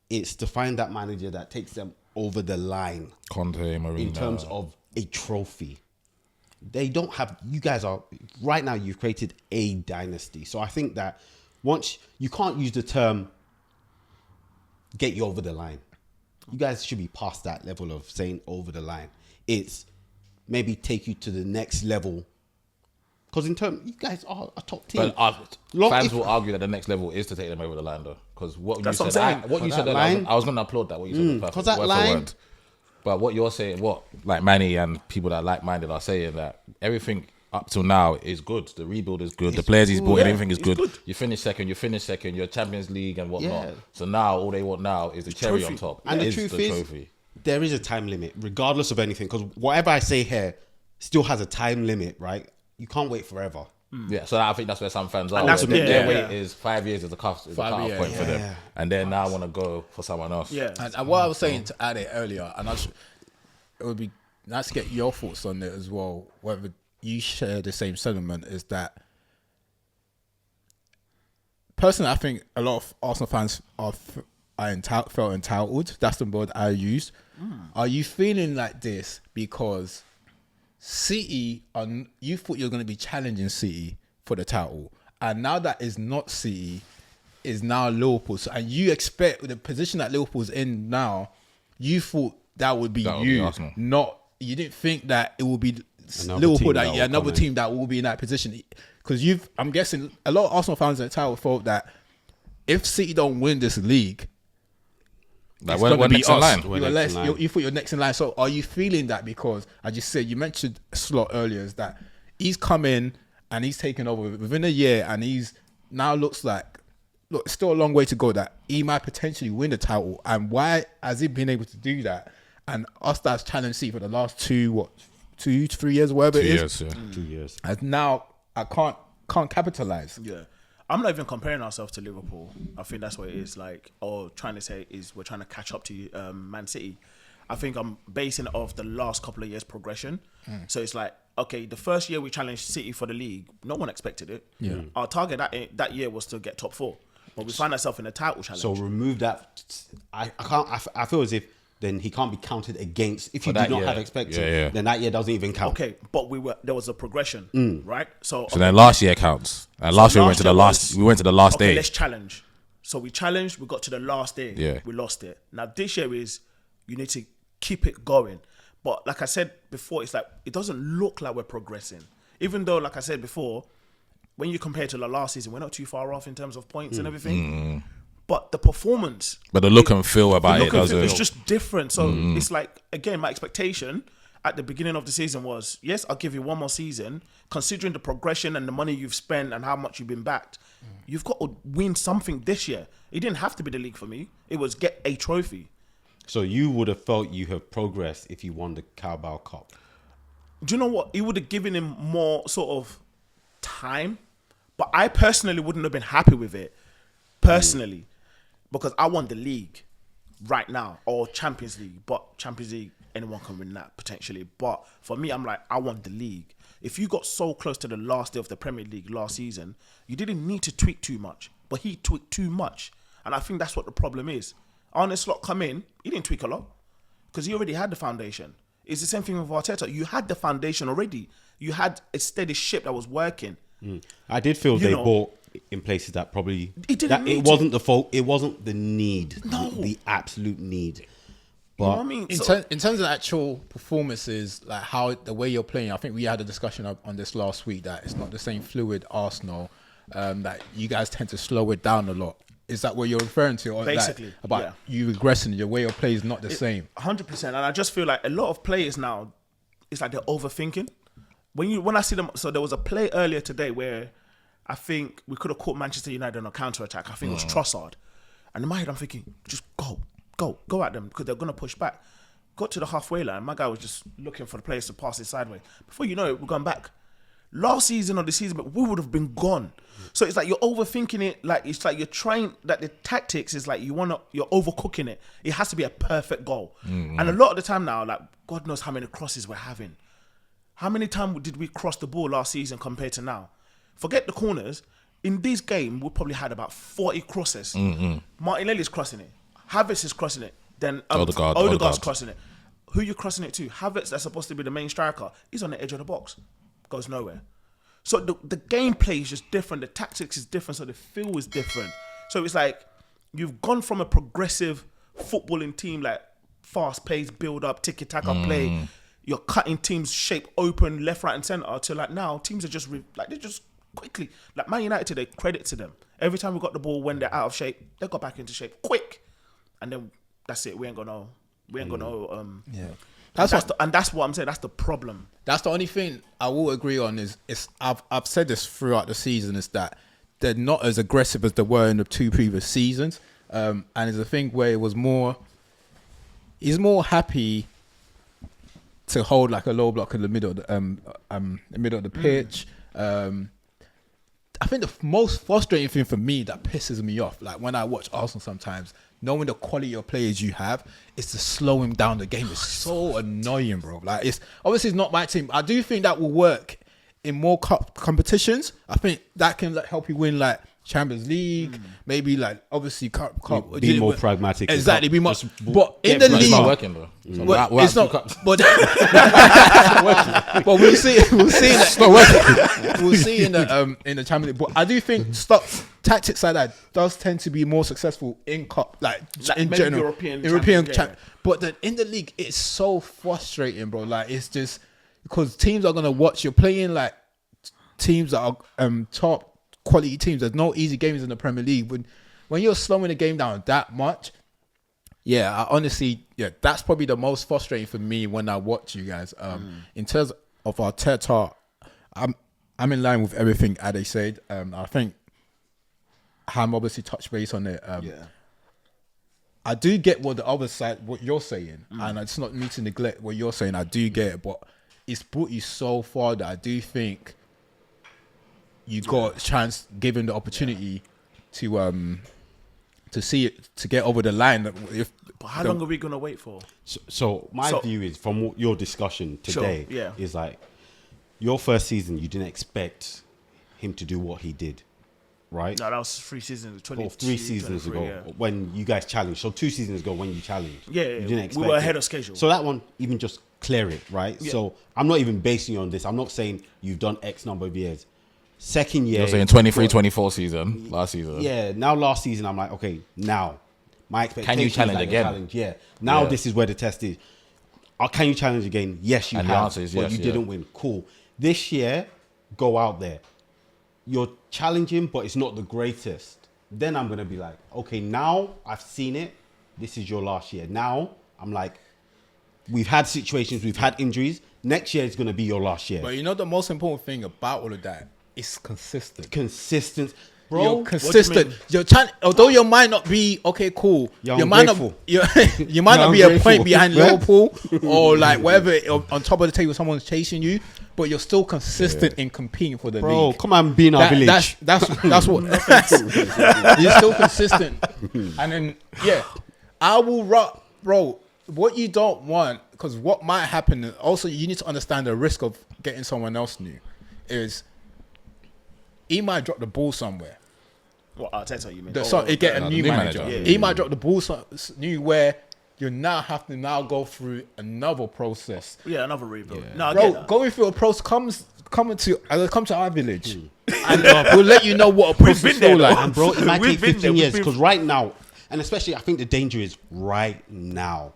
it's to find that manager that takes them over the line Conte, Mourinho. in terms of a trophy. They don't have, you guys are, right now you've created a dynasty. So I think that once, you can't use the term get you over the line. You guys should be past that level of saying over the line. It's maybe take you to the next level. Because in terms, you guys are a top team. But fans will argue that the next level is to take them over the line, though. Because what That's you what said, I'm saying. what you For said, that then, line- I was going to applaud that. What you said, was perfect, 'cause that word for line- word. But what you're saying, what like Manny and people that like-minded are saying, that everything up till now is good. The rebuild is good. The players he's brought in, everything is it's good. good. You finish second. You're Champions League and whatnot. Yeah. So now all they want now is the cherry trophy. on top. And It the is truth the is, trophy. there is a time limit, regardless of anything. Because whatever I say here still has a time limit, right? You can't wait forever. Yeah, so I think that's where some fans are. that's where what- their yeah, weight yeah. is 5 years is a cutoff years, point for yeah. them, and then now want to go for someone else. Yeah. And what I was saying to add it earlier, and it would be nice to get your thoughts on it as well, whether you share the same sentiment, is that personally, I think a lot of Arsenal fans felt entitled. That's the word I used. Are you feeling like this because City, you thought you were going to be challenging City for the title, and now that is not City, is now Liverpool. So, and you expect the position that Liverpool's in now, you thought that would be you, Arsenal. not you didn't think that it would be Another Liverpool team that that will another come in. team that will be in that position. Because I'm guessing a lot of Arsenal fans at the title thought that if City don't win this league, Like it's we're gonna be next in us. line. We're You were next in line. you thought you're next in line. So are you feeling that? Because I just said, you mentioned Slot earlier, is that he's come in and he's taken over within a year, and he's now looks like, look, still a long way to go, that he might potentially win the title. And why has he been able to do that? And us that's challenged City for the last 2 to 3 years, whatever 2 it is, years, yeah. 2 years. as now I can't capitalize. Yeah. I'm not even comparing ourselves to Liverpool. I think that's what it is. Like, or trying to say is we're trying to catch up to Man City. I think I'm basing it off the last couple of years' progression. So it's like, okay, the first year we challenged City for the league, no one expected it. Yeah. Our target that year was to get top 4, but we find ourselves in a title challenge. So remove that. I can't. I feel as if then he can't be counted against. If you that did not year. have expected, Yeah. then that year doesn't even count. Okay, but there was a progression, right? So then last year counts. And last year we went to the last. We went to the last okay, day. let's challenge. So we challenged. We got to the last day. Yeah. We lost it. Now this year is you need to keep it going. But like I said before, it's like it doesn't look like we're progressing. Even though, like I said before, when you compare to the last season, we're not too far off in terms of points and everything. But the performance, But the look and feel about it doesn't. it's just different. So it's like, again, my expectation at the beginning of the season was, yes, I'll give you one more season. Considering the progression and the money you've spent and how much you've been backed, you've got to win something this year. It didn't have to be the league for me. It was get a trophy. So you would have felt you have progressed if you won the Carabao Cup. Do you know what? It would have given him more sort of time. But I personally wouldn't have been happy with it. Personally. Because I want the league right now. Or Champions League. But Champions League, anyone can win that potentially. But for me, I'm like, I want the league. If you got so close to the last day of the Premier League last season, you didn't need to tweak too much. But he tweaked too much. And I think that's what the problem is. Arne Slot come in, he didn't tweak a lot. Because he already had the foundation. It's the same thing with Arteta. You had the foundation already. You had a steady ship that was working. I did feel they bought in places that probably it wasn't the fault. It wasn't the need. No. The absolute need. You know what I mean? In terms of actual performances, like how the way you're playing, I think we had a discussion on this last week that it's not the same fluid Arsenal. That you guys tend to slow it down a lot. Is that what you're referring to? Or basically, like about you regressing, your way of play is not the same. 100%. And I just feel like a lot of players now, it's like they're overthinking. When I see them, so there was a play earlier today where I think we could have caught Manchester United on a counter-attack. I think it was Trossard. And in my head, I'm thinking, just go at them because they're going to push back. Got to the halfway line. My guy was just looking for the players to pass it sideways. Before you know it, we're going back. Last season or the season, but we would have been gone. So it's like you're overthinking it. Like it's like you're trying. Like the tactics is like you're overcooking it. It has to be a perfect goal. And a lot of the time now, like God knows how many crosses we're having. How many times did we cross the ball last season compared to now? Forget the corners. In this game, we probably had about 40 crosses. Martinelli's crossing it. Havertz is crossing it. Then Odegaard's crossing it. Who you crossing it to? Havertz, that's supposed to be the main striker. He's on the edge of the box. Goes nowhere. So the gameplay is just different. The tactics is different. So the feel is different. So it's like you've gone from a progressive footballing team, like fast-paced, build-up, tiki-taka play. You're cutting teams shape open, left, right, and centre. To like now, teams are just they're just quickly. Like Man United today, credit to them. Every time we got the ball when they're out of shape, they got back into shape quick, and then that's it. We ain't gonna. That's what I'm saying. That's the problem. That's the only thing I will agree on is I've said this throughout the season is that they're not as aggressive as they were in the 2 previous seasons. And it's a thing where it was he's more happy to hold like a low block in the middle of the pitch. I think the most frustrating thing for me that pisses me off, like when I watch Arsenal sometimes, knowing the quality of players you have, is to slow him down the game. It's so annoying, bro. Like it's obviously it's not my team. I do think that will work in more cup competitions. I think that can like help you win like Champions League, maybe like obviously cup be more pragmatic. Exactly, be much. But in the league, it's not working, bro. Well, it's not. But we'll see. We'll see that. We'll see in the Champions League. But I do think tactics like that does tend to be more successful in cup, like in general, European champ. But then in the league, it's so frustrating, bro. Like it's just because teams are gonna watch. You're playing like teams that are top quality teams. There's no easy games in the Premier League. When you're slowing the game down that much, I honestly, that's probably the most frustrating for me when I watch you guys. In terms of Arteta, I'm in line with everything Ade said. I think Ham obviously touched base on it. I do get what the other side, what you're saying, and it's not me to neglect what you're saying. I do get it, but it's brought you so far that I do think you got a chance given the opportunity to see it, to get over the line. But how long are we gonna wait for? So my view is, from your discussion today, is like, your first season, you didn't expect him to do what he did, right? No, that was 3 seasons, 3 seasons ago when you guys challenged. So 2 seasons ago when you challenged. Yeah, you didn't expect we were ahead of schedule. So that one, even just clear it, right? Yeah. So I'm not even basing you on this. I'm not saying you've done X number of years. Second year. You're saying 23-24 season, last season. Yeah, now last season, I'm like, okay, now my expectation. Can you challenge is like again? Yeah. Now this is where the test is. Can you challenge again? Yes, you And have. the answer is but yes, you didn't win. Cool. This year, go out there. You're challenging, but it's not the greatest. Then I'm going to be like, okay, now I've seen it. This is your last year. Now I'm like, we've had situations, we've had injuries. Next year is going to be your last year. But you know the most important thing about all of that is consistent. Consistent. Bro, You're consistent. You're trying, although you might not be okay, cool. You're you might not. ungrateful. You might not be a point behind Yeah. Liverpool or like whatever on top of the table. Someone's chasing you, but you're still consistent in competing for the bro, league. come and be in our village. That's what. You're still consistent, and then I will rock, bro. What you don't want, because what might happen. Also, you need to understand the risk of getting someone else new. Is he might drop the ball somewhere. What, Arteta, you mean? Get a new manager. Yeah. He might drop the ball new where you now have to go through another process. Yeah, another rebuild. No, I get Bro, that. going through a process come to our village, and we'll let you know what a process been there, feel like. And bro, it might We've take been 15 there, years we've because right now, and especially I think the danger is right now,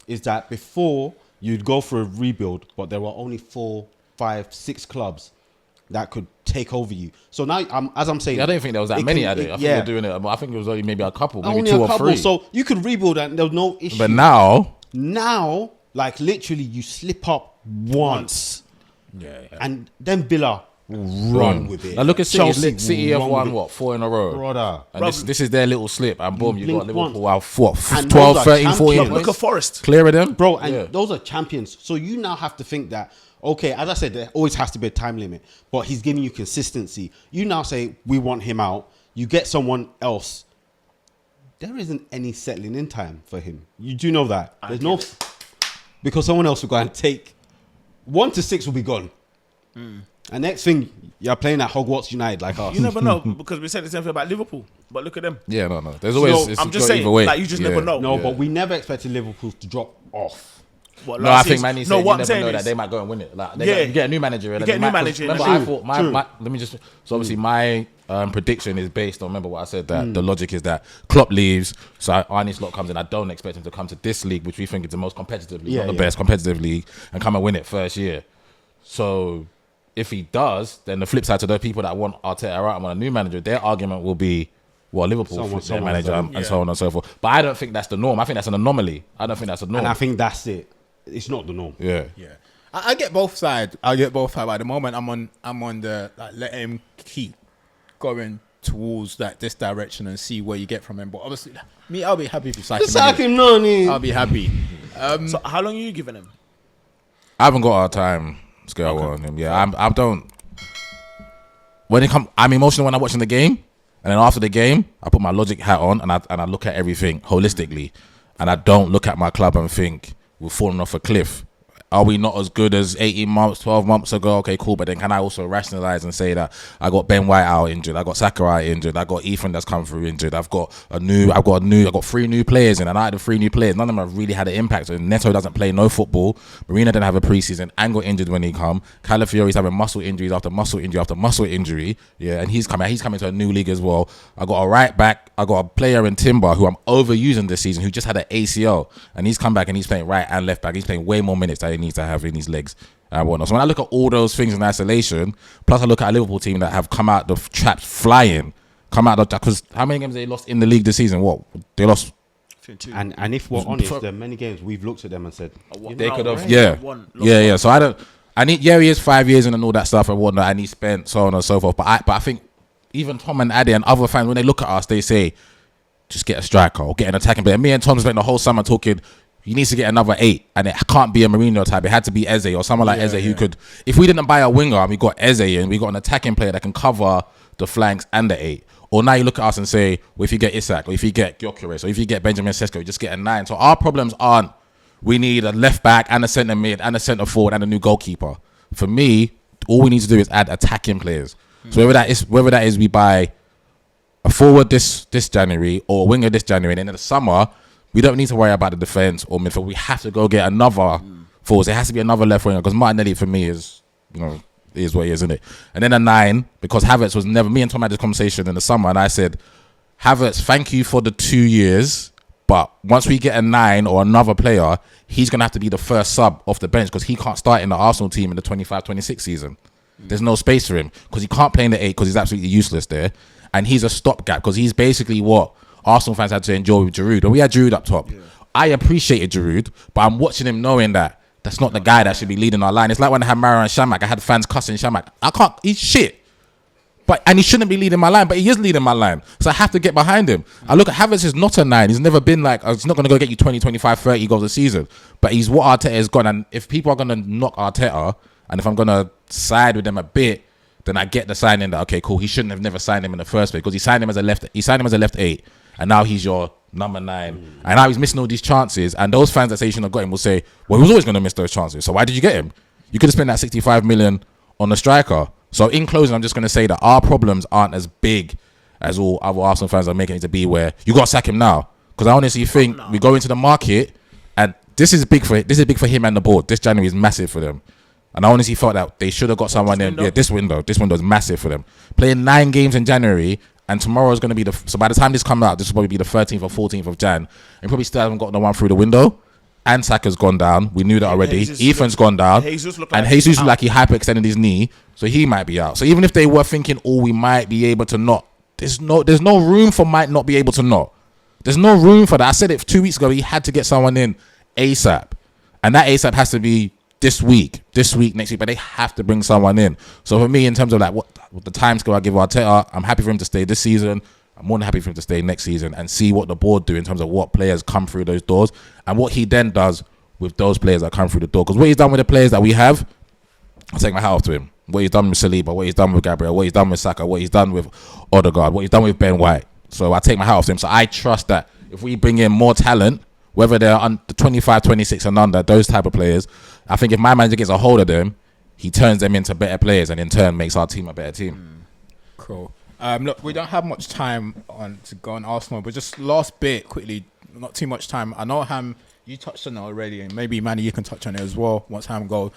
is that before you'd go for a rebuild, but there were only 4, 5, 6 clubs that could take over you. So now, as I'm saying, I don't think there was that many at it. I think they're doing it. I think it was only maybe a couple, maybe only 2 a or couple. 3. So you could rebuild and there was no issue. But now, like literally, you slip up once, and then Villa run with it. now look at Chelsea City have run won with it. 4 in a row, Brother. and this is their little slip, and boom, you got blink Liverpool once. out And 12, those are 13, 14 champions. points. Look at Forest. Clear of them, Bro, and those are champions. So you now have to think that, okay, as I said, there always has to be a time limit, but he's giving you consistency. You now say, we want him out. You get someone else. There isn't any settling in time for him. You do know that. There's no... Because someone else will go and take... 1 to 6 will be gone. And next thing, you're playing at Hogwarts United like us. You never know, because we said the same thing about Liverpool. But look at them. Yeah, no. There's always. So, It's I'm just got saying, either way. like, you just never know. No, but we never expected Liverpool to drop off. What, No, I last think season- Manny said you what I'm never saying know is- that they might go and win it. Like, Yeah. you get a new manager. You get a new manager, Remember, that's I true. thought let me just. So obviously, my prediction is based on. Remember what I said, that the logic is that Klopp leaves, so Arne Slot comes in. I don't expect him to come to this league, which we think is the most competitive league, not the best competitive league, and come and win it first year. So if he does, then the flip side to those people that want Arteta out and want a new manager, their argument will be, well, Liverpool fits their manager and so on and so forth. But I don't think that's the norm. I think that's an anomaly. I don't think that's a norm. And I think that's it. It's not the norm. Yeah. I get both sides. But at the moment, I'm on the let him keep going towards this direction and see where you get from him. But obviously, I'll be happy if you sack him. I'll be happy. So how long are you giving him? I haven't got our time scale on him. Yeah, I don't. I'm emotional when I'm watching the game, and then after the game, I put my logic hat on and I look at everything holistically, and I don't look at my club and think we're falling off a cliff. Are we not as good as 18 months, 12 months ago? Okay, cool. But then can I also rationalize and say that I got Ben White out injured, I got Sakurai injured, I got Ethan that's come through injured, I've got 3 new players in, and I had the 3 new players. None of them have really had an impact. So Neto doesn't play no football. Marina didn't have a preseason and got injured when he come. Calafiori's having muscle injuries after muscle injury after muscle injury. Yeah, and he's coming to a new league as well. I got a right back. I got a player in Timber who I'm overusing this season, who just had an ACL, and he's come back and he's playing right and left back. He's playing way more minutes than he needs to have in his legs and whatnot. So when I look at all those things in isolation, plus I look at a Liverpool team that have come out the traps flying, because how many games they lost in the league this season? What they lost? And if we're honest, there are many games we've looked at them and said They could have, yeah. So he is 5 years in and all that stuff and whatnot, and he spent so on and so forth. But I think even Tom and Addy and other fans, when they look at us, they say, just get a striker or get an attacking player. Me and Tom spent the whole summer talking, he needs to get another 8, and it can't be a Mourinho type. It had to be Eze or someone like Eze who could. If we didn't buy a winger and we got Eze and we got an attacking player that can cover the flanks and the 8, or now you look at us and say, well, if you get Isak, or if you get Gyökeres, or if you get Benjamin Sesko, you just get a 9. So our problems aren't we need a left back and a centre mid and a centre forward and a new goalkeeper. For me, all we need to do is add attacking players. So whether that is we buy a forward this January or a winger this January, and then in the summer we don't need to worry about the defense or midfield. We have to go get another forward. It has to be another left winger because Martinelli for me is, is what he is, isn't it? And then a 9 because Havertz was never. Me and Tom had this conversation in the summer, and I said, Havertz, thank you for the 2 years, but once we get a 9 or another player, he's gonna have to be the first sub off the bench because he can't start in the Arsenal team in the 25-26 season. There's no space for him because he can't play in the 8 because he's absolutely useless there, and he's a stopgap because he's basically what Arsenal fans had to enjoy with Giroud. When we had Giroud up top, I appreciated Giroud, but I'm watching him knowing that that's not the guy that should be leading our line. It's like when I had Mara and Shamak, I had fans cussing Shamak. He's shit. And he shouldn't be leading my line, but he is leading my line. So I have to get behind him. I look at Havertz is not a 9. He's never been like, he's not going to go get you 20, 25, 30 goals a season. But he's what Arteta has gone. And if people are going to knock Arteta, and if I'm going to side with them a bit, then I get the signing that, okay, cool, he shouldn't have never signed him in the first place because he signed him as a left 8, and now he's your number 9. And now he's missing all these chances. And those fans that say you shouldn't have got him will say, well, he was always going to miss those chances. So why did you get him? You could have spent that 65 million on a striker. So in closing, I'm just going to say that our problems aren't as big as all other Arsenal fans are making it to be, where you got to sack him now. Because I honestly think we go into the market, and this is big for him and the board. This January is massive for them. And I honestly thought that they should have got someone in. Yeah, this window is massive for them. Playing 9 games in January, and tomorrow is going to be so by the time this comes out, this will probably be the 13th or 14th of Jan, and probably still haven't got the one through the window. And Saka's gone down. We knew that already. Ethan's gone down. Jesus looked like he hyperextended his knee, so he might be out. So even if they were thinking, we might be able to not, there's no room for might not be able to not. There's no room for that. I said it 2 weeks ago. He had to get someone in ASAP, and that ASAP has to be this week, next week. But they have to bring someone in. So for me, in terms of like what the time scale I give Arteta, I'm happy for him to stay this season. I'm more than happy for him to stay next season and see what the board do in terms of what players come through those doors and what he then does with those players that come through the door. Because what he's done with the players that we have, I'll take my hat off to him. What he's done with Saliba, what he's done with Gabriel, what he's done with Saka, what he's done with Odegaard, what he's done with Ben White. So I take my hat off to him. So I trust that if we bring in more talent, whether they're on the 25, 26 and under, those type of players, I think if my manager gets a hold of them, he turns them into better players and in turn makes our team a better team. Cool. Look, we don't have much time to go on Arsenal, but just last bit quickly, not too much time. I know Ham, you touched on it already, and maybe Manny, you can touch on it as well once Ham goes.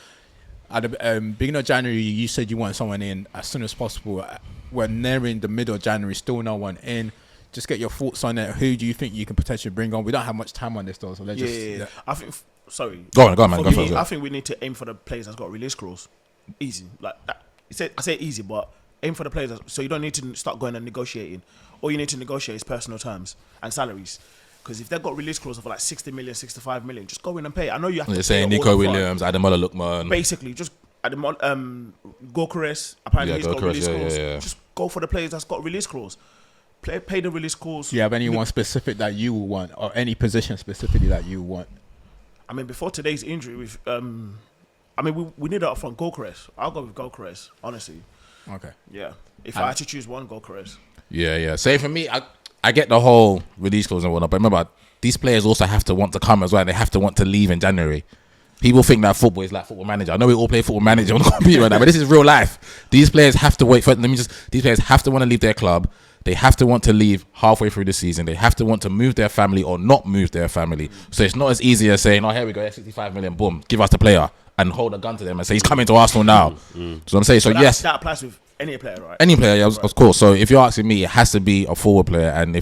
At the beginning of January, you said you want someone in as soon as possible. We're nearing the middle of January, still no one in. Just get your thoughts on it. Who do you think you can potentially bring on? We don't have much time on this though, so let's just. I think. Sorry. Go on, man. Go for it. I think we need to aim for the players that's got release clause. Easy, like that. I say easy, but aim for the players so you don't need to start going and negotiating. All you need to negotiate is personal terms and salaries. Because if they've got release clause of like 60 million, 65 million, just go in and pay. I know you have to. They're saying Nico Williams, Ademola Lookman. Basically, just Gyökeres. Apparently, he's got release clause. Yeah. Just go for the players that's got release clause. Pay the release clause. Do you have anyone specific that you want, or any position specifically that you want? I mean, before today's injury, we need an upfront Gyökeres. I'll go with Gyökeres, honestly. Okay. Yeah. If I had to choose one, Gyökeres. Yeah. Say for me, I get the whole release clause and whatnot, but remember, these players also have to want to come as well. And they have to want to leave in January. People think that football is like Football Manager. I know we all play Football Manager on the computer right now, but this is real life. These players have to wait for. These players have to want to leave their club. They have to want to leave halfway through the season. They have to want to move their family or not move their family. So it's not as easy as saying, here we go, 65 million, boom, give us the player and hold a gun to them and say, he's coming to Arsenal now. So I'm saying, yes. That applies with any player, right? Any player, yeah, of course. So if you're asking me, it has to be a forward player. And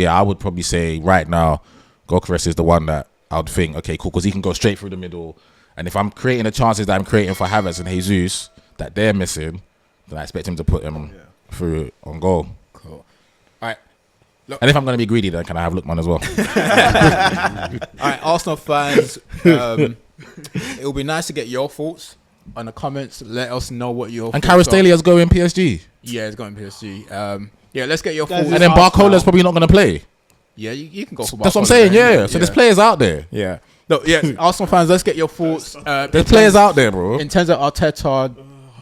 I would probably say right now, Gyökeres is the one that I would think, okay, cool, because he can go straight through the middle. And if I'm creating the chances that I'm creating for Havertz and Jesus that they're missing, then I expect him to put them through on goal. Cool. All right. Look. And if I'm going to be greedy, then can I have Lookman as well? All right, Arsenal fans, it will be nice to get your thoughts on the comments. Let us know what your and Kvaratskhelia going PSG. Yeah, it's going PSG. Let's get your thoughts. And then Barcola's probably not going to play. Yeah, you can go for Barcola. That's what I'm saying. Yeah. So there's players out there. Yeah. No, yeah, Arsenal fans, let's get your thoughts. There's players out there, bro. In terms of Arteta,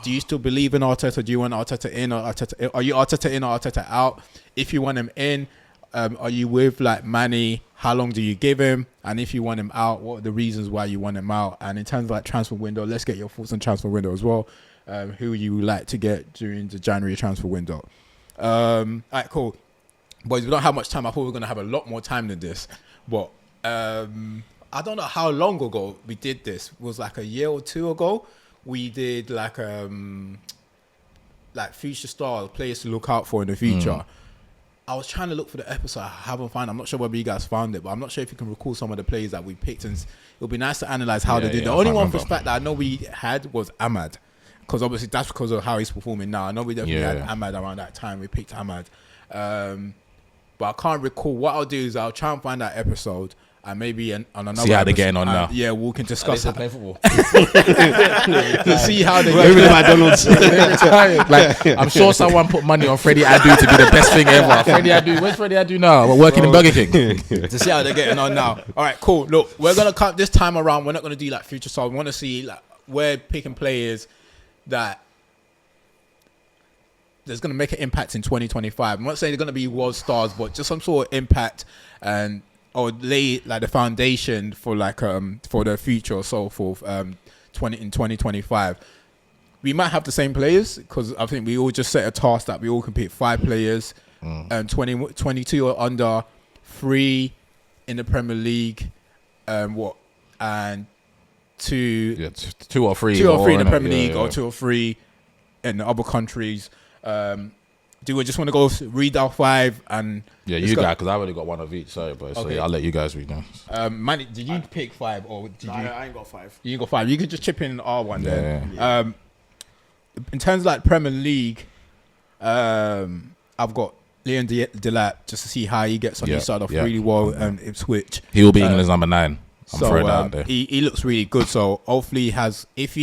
do you still believe in Arteta? Do you want Arteta in or Arteta? Are you Arteta in or Arteta out? If you want him in, are you with like Manny? How long do you give him? And if you want him out, what are the reasons why you want him out? And in terms of like transfer window, let's get your thoughts on transfer window as well. Who you like to get during the January transfer window? All right, cool. Boys, we don't have much time. I thought we were going to have a lot more time than this. But I don't know how long ago we did this. It was like a year or two ago. We did like future stars, players to look out for in the future. I was trying to look for the episode. I haven't found it. I'm not sure whether you guys found it, but I'm not sure if you can recall some of the players that we picked. And it'll be nice to analyze how they did. The only one for fact that I know we had was Ahmad. Because obviously that's because of how he's performing now. I know we definitely had Ahmad around that time. We picked Ahmad. But I can't recall. What I'll do is I'll try and find that episode. And maybe on another See how they're getting on now. Yeah, we can discuss They play football. to see how they Maybe the McDonald's. Like, I'm sure someone put money on Freddie Adu to be the best thing ever. Freddie Adu, where's Freddie Adu now? We're working in Burger King. to see how they're getting on now. All right, cool. Look, we're gonna cut this time around. We're not gonna do like future stars. We want to see like we're picking players that there's gonna make an impact in 2025. I'm not saying they're gonna be world stars, but just some sort of impact and or lay like the foundation for like for the future or so forth. 2025. We might have the same players because I think we all just set a task that we all can pick 5 players and 22 or under, 3 in the Premier League, and 2 2 or 3 2 or 3 in the Premier League or 2 or 3 in the other countries. Do we just want to go read our 5 and you guys, because I already got 1 of each. Sorry, but so I'll let you guys read now. Manny, did you pick 5 or did you? I ain't got 5. You got 5. You could just chip in our one then. In terms of like Premier League, I've got Leon Delap just to see how he gets on. He started off really well and Ipswich. He will be England's number 9. I'm throwing that out there. He looks really good. So hopefully he has. If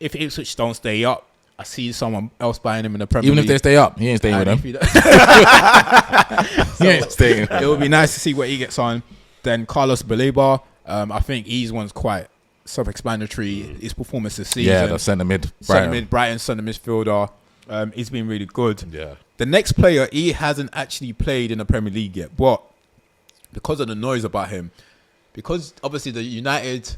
Ipswich don't stay up, I see someone else buying him in the Premier League. Even if they stay up, he ain't staying with them. He ain't staying. It would be nice to see what he gets on. Then Carlos Baleba, I think his one's quite self-explanatory. His performance this season. Yeah, the centre mid, Brighton centre midfielder. He's been really good. Yeah. The next player, he hasn't actually played in the Premier League yet, but because of the noise about him, because obviously the United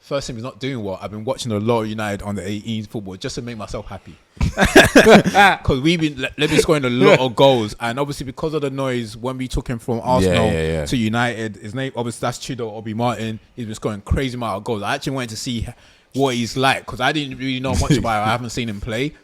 first team is not doing well, I've been watching a lot of United on the 18s football just to make myself happy. Because they've been scoring a lot of goals, and obviously because of the noise, when we took him from Arsenal to United, his name obviously that's Chido Obi Martin. He's been scoring crazy amount of goals. I actually wanted to see what he's like because I didn't really know much about him. I haven't seen him play.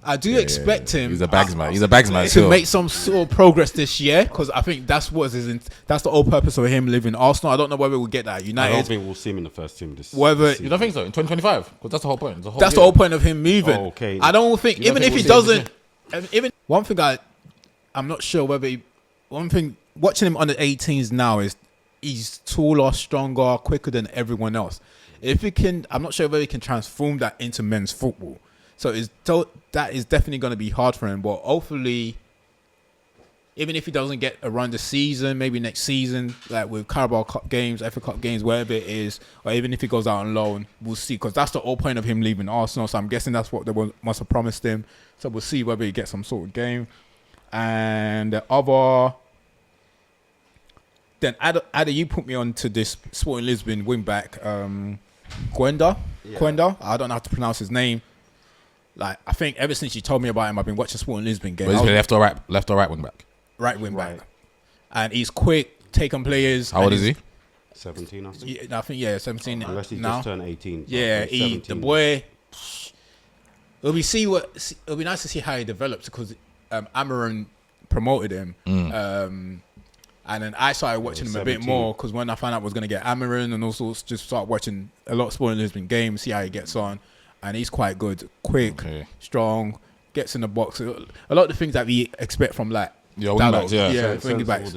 I do expect him. He's a bagsman. He's a bagsman to make some sort of progress this year because I think that's that's the whole purpose of him leaving Arsenal. I don't know whether we'll get that United. I don't think we'll see him in the first team this whether season. You don't think so? In 2025? Because that's the whole point. That's the whole point of him moving. Oh, okay. I don't think, even if he doesn't, even one thing I'm not sure whether one thing watching him on the 18s now is he's taller, stronger, quicker than everyone else. If he can, I'm not sure whether he can transform that into men's football. So that is definitely going to be hard for him. But hopefully, even if he doesn't get around the season, maybe next season, like with Carabao Cup games, FA Cup games, wherever it is, or even if he goes out on loan, we'll see. Because that's the whole point of him leaving Arsenal. So I'm guessing that's what they must have promised him. So we'll see whether he gets some sort of game. And the other... Then, Ada, you put me on to this Sporting Lisbon wing-back, Gwenda. I don't know how to pronounce his name. Like, I think ever since you told me about him, I've been watching Sporting Lisbon games. But he's left or right wing back? Right wing back. And he's quick, taking players. How old is he? 17, I think. Yeah, I think, 17 Unless he now. just turned 18. Yeah, the boy... It'll be nice to see how he develops because Amaran promoted him. And then I started watching him a bit more because when I found out I was going to get Amaran and also just start watching a lot of Sporting Lisbon games, see how he gets on. And he's quite good, quick, strong, gets in the box. A lot of the things that we expect from like wing backs, wing backs.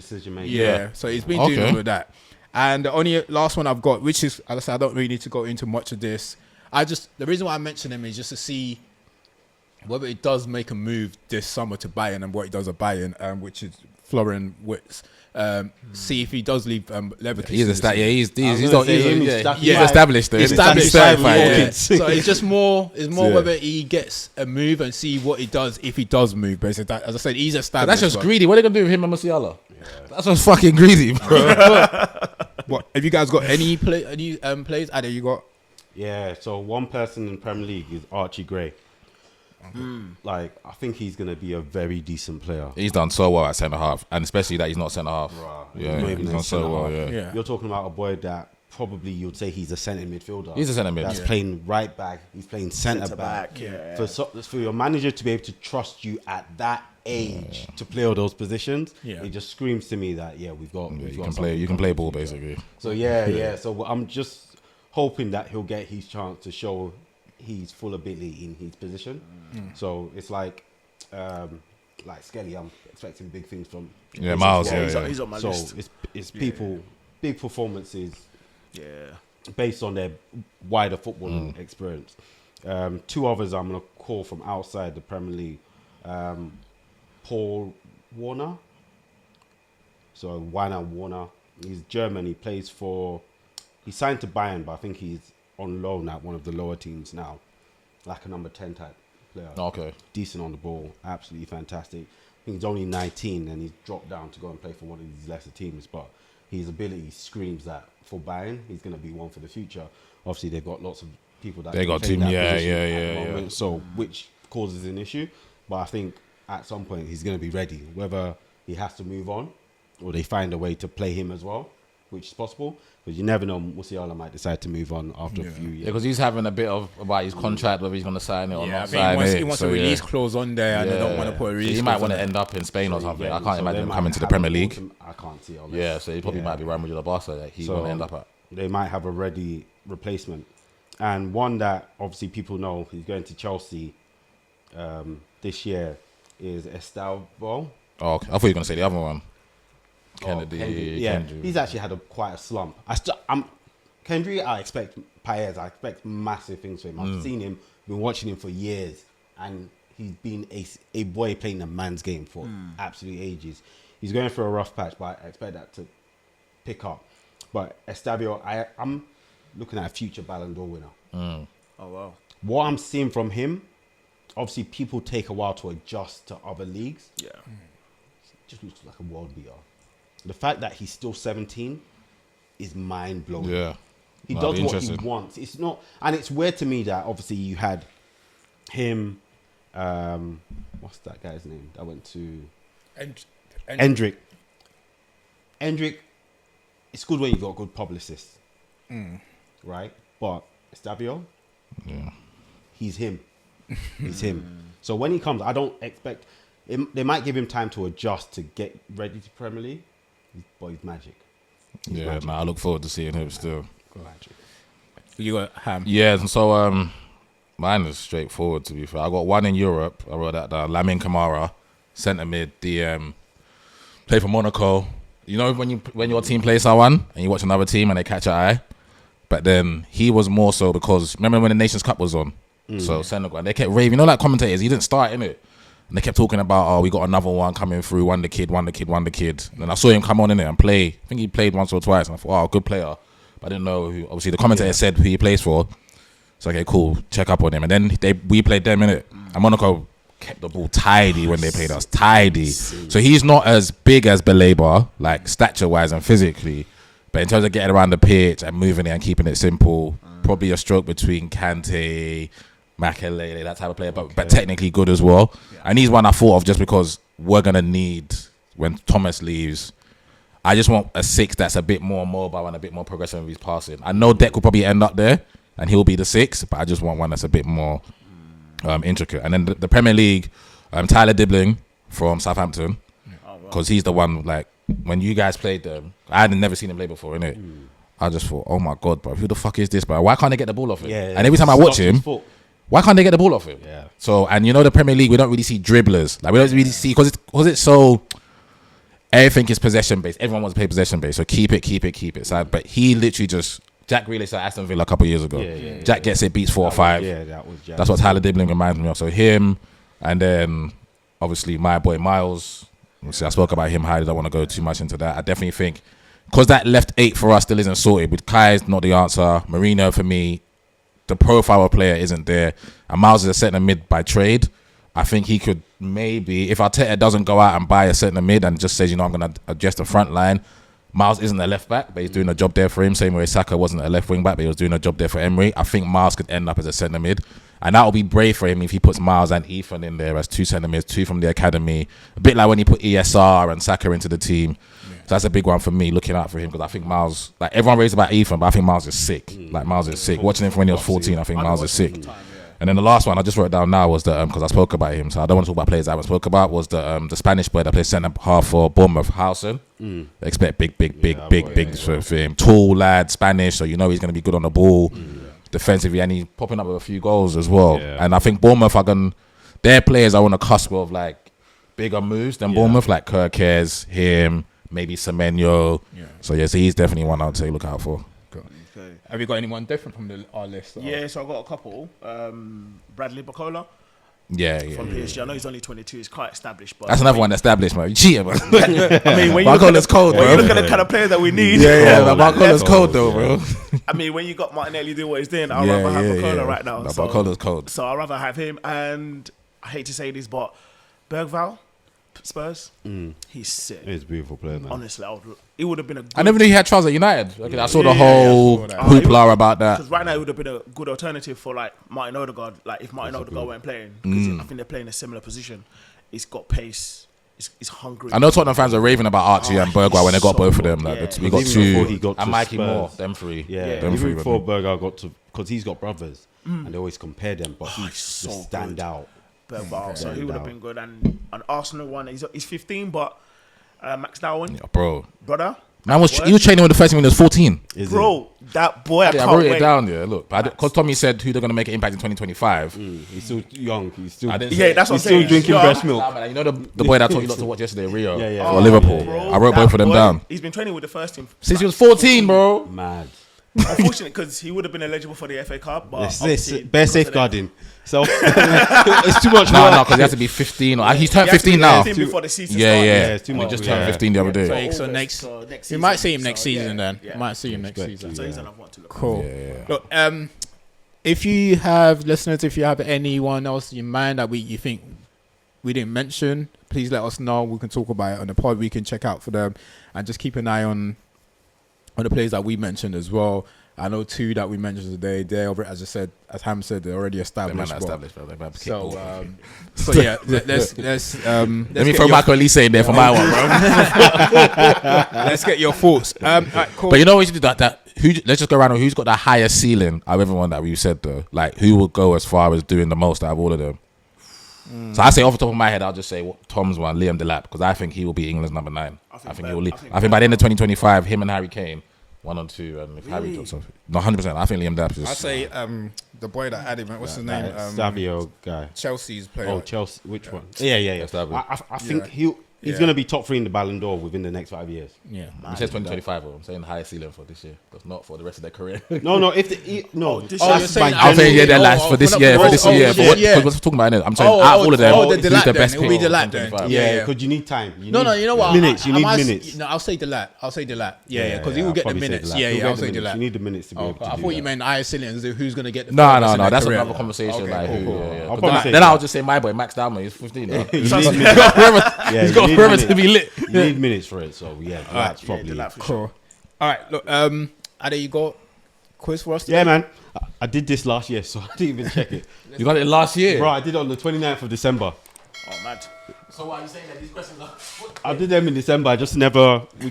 So he's been doing all of that. And the only last one I've got, which is, as I said, I don't really need to go into much of this. The reason why I mention him is just to see whether it does make a move this summer to Bayern and what he does at Bayern, which is Florian Wirtz. See if he does leave Leverkusen. He's established. He's certified. Yeah. So it's just more. It's more whether he gets a move and see what he does if he does move. Basically, as I said, he's But established. that's just greedy. What are they gonna do with him and Musiala? That's just fucking greedy, bro. What have you guys got? Any plays? Ada, you got? Yeah, so one person in Premier League is Archie Gray. Like, I think he's going to be a very decent player. He's done so well at centre half, and especially that he's not centre half. Yeah, Not even he's a done so centre well. half. Yeah. You're talking about a boy that probably you'd say he's a centre midfielder. He's a centre mid. That's playing right back. He's playing centre back. Yeah. For your manager to be able to trust you at that age to play all those positions, it just screams to me that we've got. You can play ball basically. So So I'm just hoping that he'll get his chance to show his full ability in his position. So it's like Skelly, I'm expecting big things from. Yeah, Miles. He's on my So list. it's people, big performances. Yeah. Based on their wider football experience. Two others I'm gonna call from outside the Premier League. Paul Warner. So Warner. He's German. He plays for. He signed to Bayern, but I think he's on loan at one of the lower teams now, like a number 10 type player. Okay. Decent on the ball, absolutely fantastic. I think he's only 19 and he's dropped down to go and play for one of these lesser teams, but his ability screams that for Bayern, he's going to be one for the future. Obviously, they've got lots of people that They got play team, that yeah, position yeah, at yeah, the moment, yeah. So, which causes an issue, but I think at some point he's going to be ready, whether he has to move on or they find a way to play him as well, which is possible. Because you never know, Musiala might decide to move on after a few years. Because he's having a bit of about his contract, whether he's going to sign it or not I sign think it. he wants a release clause on there, and they don't want to put a release. So he might clause want on to there. end up in Spain or something. I can't So imagine they him might coming to the have Premier an League. I can't see. Yeah, so he probably might be Real Madrid or Barca that he's going to end up at. They might have a ready replacement. And one that obviously people know he's going to Chelsea this year is Estavo. Oh, okay. I thought you were going to say the other one. Kennedy. Yeah, Kendry. he's actually had quite a slump. Kendry, I expect Paez. I expect massive things from him. I've seen him, been watching him for years, and he's been a boy playing a man's game for absolutely ages. He's going through a rough patch, but I expect that to pick up. But Estavio, I'm looking at a future Ballon d'Or winner. Oh wow. What I'm seeing from him, obviously people take a while to adjust to other leagues. Yeah. Just looks like a world beater. The fact that he's still 17 is mind blowing. Yeah. He That'll does be what he interesting. wants. It's not, and it's weird to me that obviously you had him. What's that guy's name? That went to Endrick. Endrick. It's good when you got good publicists, right? But Estavio, he's him. He's him. So when he comes, I don't expect. They might give him time to adjust to get ready to Premier League, but he's magic. He's magic. I look forward to seeing him still. Magic. You got Ham. Yeah, and so mine is straightforward to be fair. I got one in Europe. I wrote that down. Lamine Camara, centre mid, DM, play for Monaco. You know when your team plays someone and you watch another team and they catch your eye, but then he was more so because remember when the Nations Cup was on, so Senegal, and they kept raving. You know, like commentators, he didn't start in it, and they kept talking about we got another one coming through, won the kid. And I saw him come on in it and play. I think he played once or twice, and I thought, good player. But I didn't know who. Obviously, the commentator said who he plays for. So okay, cool. Check up on him, and then we played them in it, and Monaco kept the ball tidy when they played us. Tidy. So he's not as big as Belabor, like stature-wise and physically, but in terms of getting around the pitch and moving it and keeping it simple, probably a stroke between Kante, Makelele, that type of player, but technically good as well. Yeah. And he's one I thought of just because we're going to need, when Thomas leaves, I just want a 6 that's a bit more mobile and a bit more progressive with his passing. I know Deck will probably end up there, and he'll be the 6, but I just want one that's a bit more intricate. And then the Premier League, Tyler Dibbling from Southampton, because he's the one, like, when you guys played them, I had never seen him play before, innit? I just thought, oh my God, bro, who the fuck is this, bro? Why can't they get the ball off him? Yeah, and every time I watch him, why can't they get the ball off him? Yeah. So, and you know, the Premier League, we don't really see dribblers. Like, we don't really see, because it's so, everything is possession based. Everyone wants to play possession based. So keep it. So, but he literally just, Jack Grealish at Aston Villa a couple of years ago. Jack gets it, beats 4 or 5. That was That's what Tyler Dibbling reminds me of. So him, and then obviously my boy Miles, Obviously, I spoke about him highly. I don't want to go too much into that. I definitely think because that left 8 for us still isn't sorted. With Kai's not the answer. Marino for me, the profile of player isn't there. And Miles is a centre mid by trade. I think he could maybe, if Arteta doesn't go out and buy a centre mid and just says, I'm going to adjust the front line. Miles isn't a left back, but he's doing a job there for him. Same way Saka wasn't a left wing back, but he was doing a job there for Emery. I think Miles could end up as a centre mid. And that will be brave for him if he puts Miles and Ethan in there as 2 centre mids, 2 from the academy. A bit like when he put ESR and Saka into the team. Yeah. So that's a big one for me, looking out for him, because I think Miles, like everyone raised about Ethan, but I think Miles is sick. Like Miles is sick. Watching him from when he was 14, I think Miles is sick. And then the last one I just wrote it down now was the because I spoke about him, so I don't want to talk about players I haven't spoke about. Was the Spanish boy that plays centre half for Bournemouth, Howson. They expect big for him. Tall lad, Spanish, so he's going to be good on the ball, defensively, and he's popping up with a few goals as well. Yeah. And I think Bournemouth their players are on the cusp of like bigger moves than Bournemouth, like Kirkes, him, maybe Semenyo. Yeah. So he's definitely one I'd say look out for. Have you got anyone different from our list? Yeah, so I've got a couple. Bradley Bacola. Yeah. From PSG. I know he's only 22. He's quite established. But that's another one established, man. You cheating, man. I mean, when Bacola's cold, bro. When you look at the kind of player that we need. Bacola's cold, though, bro. I mean, when you got Martinelli doing what he's doing, I'd rather have Bacola right now. No, Bacola's cold. So I'd rather have him. And I hate to say this, but Bergvall, Spurs, he's sick. He's a beautiful player, man. Honestly, it would have been a good... I never knew he had trials at United. I saw the whole hoopla about that. Because right now it would have been a good alternative for like Martin Odegaard. Like if Martin Odegaard weren't playing, because I think they're playing a similar position. He's got pace. He's hungry. I know Tottenham fans are raving about Archie and Bergwijn when they got both of them. Like we got two, and Mikey Moore, them three. Them three before Bergwijn got to, because he's got brothers, and they always compare them, but he's so stand out. So he would have been good. And an Arsenal one, he's 15, but Max Darwin, brother. Man he was training with the first team when he was 14. That boy, I can't wrote wait. It down. Look, because Tommy said who they're gonna make an impact in 2025. He's still young. He's still that's what I'm saying. Still drinking breast milk. You know the boy that I told you not to watch yesterday, Rio, for Liverpool. I wrote both of them down. He's been training with the first team since he was 14, bro. Mad. Unfortunately, because he would have been eligible for the FA Cup, but bare safeguarding. So it's too much. No, because he has to be 15. He's turned 15 now. Before the season it's too much. He just turned 15 the other day. So next, you might see him next season. Then you might see him next season. So he's another one to look. Cool. Look, if you have listeners, if you have anyone else in mind that you think we didn't mention, please let us know. We can talk about it on the pod. We can check out for them, and just keep an eye on the players that we mentioned as well. I know 2 that we mentioned today. They're, as I said, as Ham said, they're already established. So yeah, let's let me throw Michael Elise in there for my one, bro. Let's get your thoughts. Right, cool. But you know what you do that let's just go around. Who's got the highest ceiling out of everyone that we've said though? Like who will go as far as doing the most out of all of them? So I say off the top of my head, I'll just say Tom's one, Liam Delap, because I think he will be England's number 9. I think he will leave. I think by the end of 2025, him and Harry Kane. 1 or 2, and if Harry does something, no, 100%. I think Liam Delap is. I say the boy that added, what's his name? Savio guy. Chelsea's player. Oh, Chelsea. Which one? Yeah. I think he's going to be top 3 in the Ballon d'Or within the next 5 years. Yeah, he says 2025. I'm saying highest ceiling for this year, but not for the rest of their career. No. I'm saying that's for this year. For this year, because we're talking about it. I'm saying out of all of them, who's the best? It'll be Delap then. Yeah, because you need time. No, you know what? Minutes. You need minutes. No, I'll say Delap. Yeah, because he will get the minutes. Yeah, I'll say Delap. You need the minutes to be able to do that. I thought you meant highest ceiling is who's going to get the. No. That's another conversation. Then I'll just say my boy Max Darwin. He's 15. He's got forever to be lit. You need minutes for it, so that's probably cool. All right, look, Ade, you got quiz for us today? Yeah, man. I did this last year, so I didn't even check it. You got it last year? Bro, I did it on the 29th of December. Oh, mad. So what are you saying that these questions are... I did them in December, we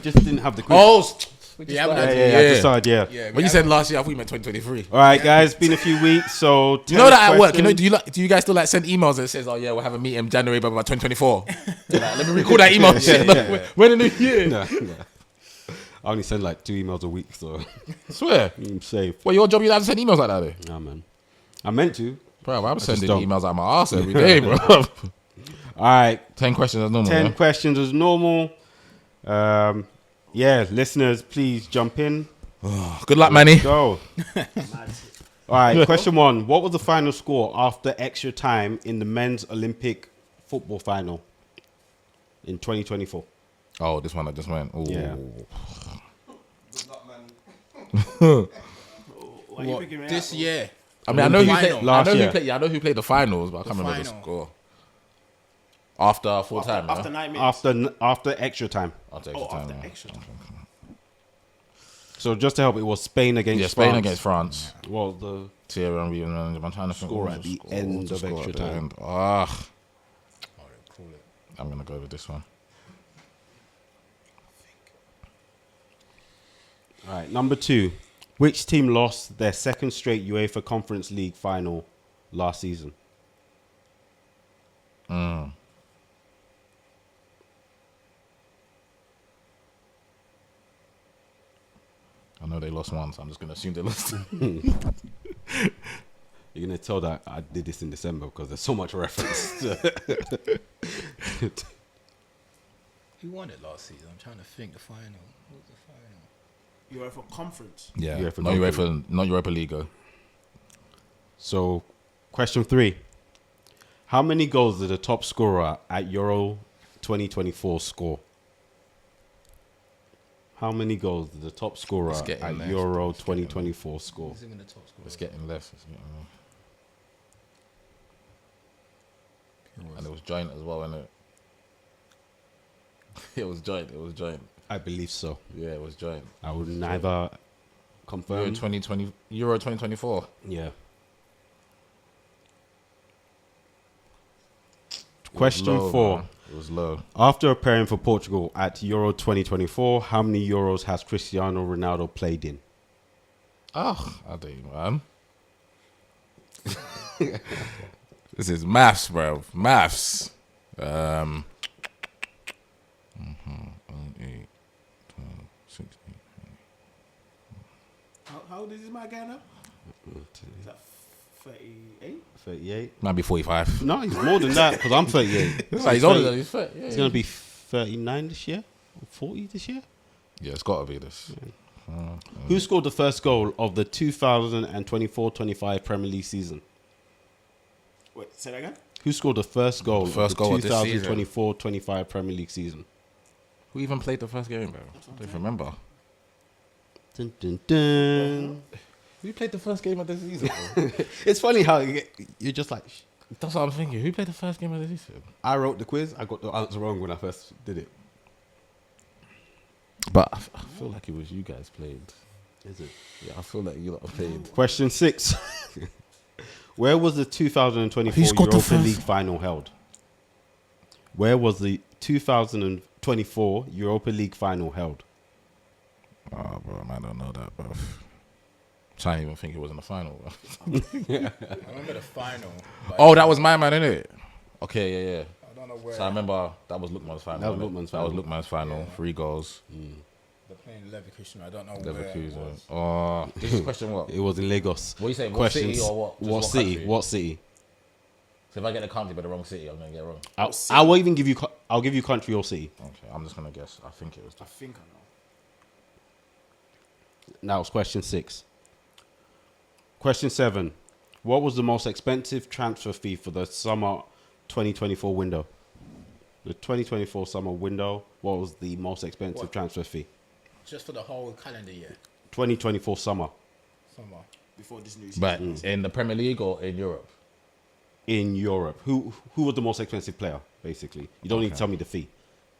just didn't have the quiz. I decided, when you said last year, I thought you meant 2023. All right, guys, been a few weeks, so... You know that at work, do you guys still send emails that says, we'll have a meeting in January, but by 2024? Let me record that email. When in the year? No. I only send 2 emails a week, so... I swear? I'm safe. Well, your job, you have to send emails like that, though? Nah, man. I meant to. Bro, I'm sending emails out of my arse every day, bro. All right. 10 questions as normal. 10 questions as normal. Listeners, please jump in. Good luck, Manny. Go. All right, question 1. What was the final score after extra time in the men's Olympic football final? in 2024? Oh, this one I just went. Ooh. Yeah. Good luck, man. Why are you picking me This out? year. I mean, I know who Final. played. Last year. I know who played the finals, but I can't remember the final. score. After full time, After yeah? 9 minutes. After extra time. After extra time. After yeah. extra time. So just to help, it was Spain against Yeah, Spain France. against France. Well, the Thierry Henry, and I'm trying to think Score what at was the score, end what was the of score extra at the time. end? I'm gonna go with this one. All right, number 2. Which team lost their second straight UEFA Conference League final last season? I know they lost one, so I'm just gonna assume they lost. You're going to tell that I did this in December because there's so much reference. Who won it last season? I'm trying to think. The final. What was the final? UEFA conference. Yeah, UEFA not Europa League. So, question 3. How many goals did the top scorer at Euro 2024 score? How many goals did the top scorer It's at getting there. Euro It's getting 2024 score? Who's in the top scorer? It's getting less. And it was joint as well, wasn't it? It was joint. I believe so. Yeah, it was joint. I would neither confirm. Euro 2024. Yeah. Question 4. It was low. After appearing for Portugal at Euro 2024, how many Euros has Cristiano Ronaldo played in? Oh, I don't know, man. This is maths, bro. Maths. 8, 12, 16. How old is this man guy now? Is that 38? 38? Might be 45. No, he's more than that because I'm 38. He's older than he's 30. Yeah, He's going to be 39 this year? Or 40 this year? yeah, it's got to be this. Who scored the first goal of the 2024-25 Premier League season? Wait, say that again? Who scored the first goal The first of goal the of this season? 2024-25 Premier League season? Who even played the first game, bro? I don't even remember. Dun, dun, dun. Who played the first game of the season, bro? It's funny how you're just like, That's what I'm thinking. Who played the first game of the season? I wrote the quiz, I got the answer wrong when I first did it. But I feel like it was you guys played. Is it? Yeah, I feel like you lot played. Question 6. Where was the 2024 Who's got the Europa first? League final held? Where was the 2024 Europa League final held? Oh, bro, I don't know that, bro. I didn't even think it was in the final, bro. I remember the final. but Oh, that was my man, innit? Okay, yeah. I don't know where. So I remember that was Lookman's final. That was innit? Lookman's That was final. Lookman's final. 3 goals. They're playing Leverkusen. I don't know where. It Leverkusen. was. Oh, this is question what? It was in Lagos. What you saying? What Questions. city or what? Just What city? country? What city? So if I get the country but the wrong city, I'm gonna get it wrong. I will even give you. I'll give you country or city. Okay, I'm just gonna guess. I think it was. I think I know. Now it's question 6. Question 7. What was the most expensive transfer fee for the summer 2024 window? The 2024 summer window. What was the most expensive What? transfer fee? Just for the whole calendar year. 2024 summer Summer. Before this new season. But in the Premier League or in Europe? in Europe. Who was the most expensive player? Basically, you don't need to tell me the fee.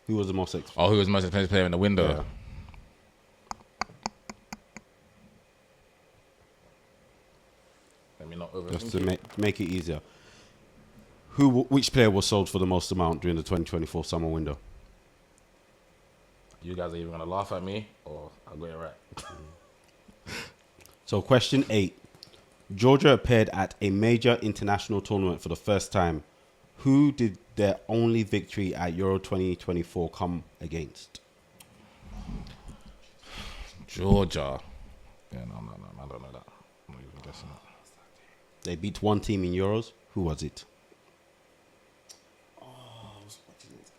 Who was the most expensive? Oh, who was the most expensive player in the window? Yeah. Let me not overthink Just to it. make it easier. Which player was sold for the most amount during the 2024 summer window? You guys are either gonna laugh at me or I'll get it right. So question 8. Georgia appeared at a major international tournament for the first time. Who did their only victory at Euro 2024 come against? Georgia. Yeah, no, I don't know that. I'm not even guessing that. They beat one team in Euros. Who was it? Oh, I was watching it.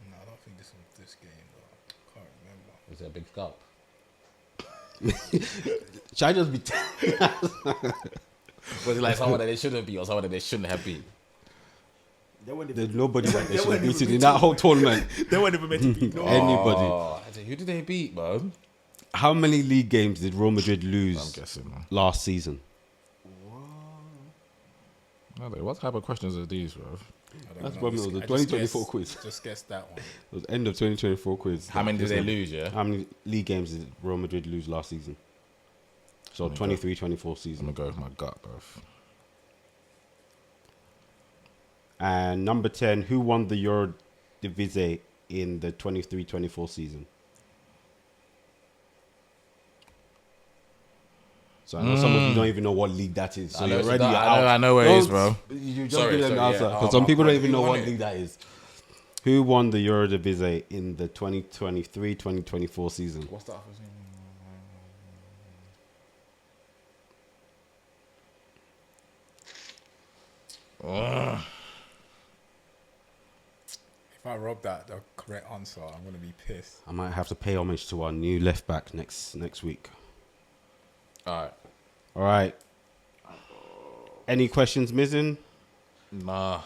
No, I don't think this was this game, though. I can't remember. Was it a big scalp? Should I just be... Was it like someone that they shouldn't be or someone that they shouldn't have been? There's nobody that they should have beaten in that whole tournament. They weren't even meant to beat no. Anybody. Oh, who did they beat, man? How many league games did Real Madrid I'm lose guessing, man. last season? What type of questions are these, bro? That's when it was the 2024 quiz. Just guess that one. It was end of 2024 quiz. How many did they lose, yeah? How many league games did Real Madrid lose last season? So 23-24 season. I'm going to go with my gut, bro. And number 10, who won the Eredivisie in the 23-24 season? So I know some of you don't even know what league that is. So I know, you're already I know where it is, bro. You just Sorry, give them the sorry, answer. yeah. Because Oh, some my people don't God, even who know won what it? league that is. Who won the Eredivisie in the 2023-2024 season? What's that? If I rob that the correct answer, I'm gonna be pissed. I might have to pay homage to our new left back next week. All right. All right. Any questions missing? Nah.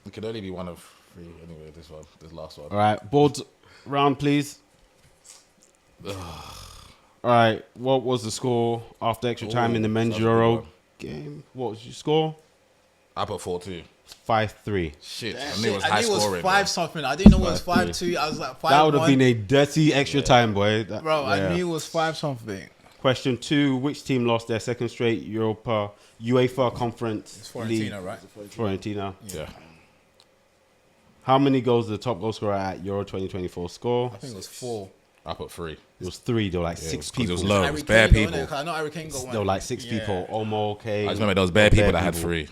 It could only be one of three anyway, this last one. All right. Boards round, please. All right. What was the score after extra time in the men's that's a good Euro one. game? What was your score? I put 4-2. 5-3. Shit. I Shit, knew it was high I knew it was scoring. 5 something. I didn't know it was 5-3. 5-2. I was like 5-1. That would have been a dirty extra time, boy. Bro, Yeah. I knew it was 5 something. Question 2. Which team lost their second straight UEFA Conference It's League? Fiorentina, right? Fiorentina. Yeah. How many goals did the top goal scorer at Euro 2024 score? I think it was 4. I put 3. It was 3. There were like Yeah, 6 'cause it people. was low. It Harry was bare Kane, though, people. innit? 'Cause I know Harry Kane got one. There were like 6 Yeah. people. Omo, Kane. I just remember there was bare people that had people. 3.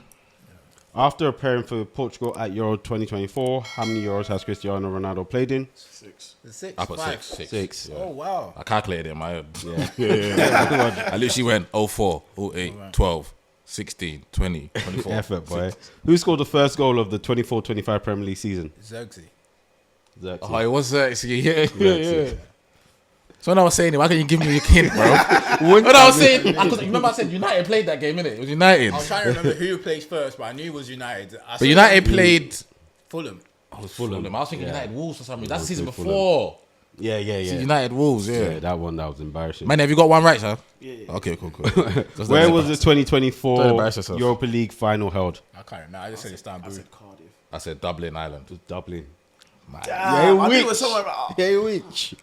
After appearing for Portugal at Euro 2024, how many Euros has Cristiano Ronaldo played in? 6. The 6, I put 5. 6. 6. Yeah. Oh, wow. I calculated it in my head. Yeah. I literally went 04, 08, 12, 16, 20, 24. Effort, boy. Who scored the first goal of the 24-25 Premier League season? Zirkzee. Xerxes. Oh, it was yeah. So when I was saying it, why can't you give me a hint, bro? When I was saying, remember I said United played that game, innit? It was United. I was trying to remember who played first, but I knew it was United. But United played. Fulham. I was Fulham. I was thinking United Wolves for some reason. That's the season It was Fulham. before. Yeah. United Wolves, yeah. Yeah, that was embarrassing. Man, have you got one right, sir? Yeah. Okay, cool. Where was the Don't 2024 embarrass yourself. Europa League final held? I can't remember. I just said Istanbul. I said Cardiff. I said Dublin, Ireland. It was Dublin. Damn, I knew it was somewhere. Yeah, which?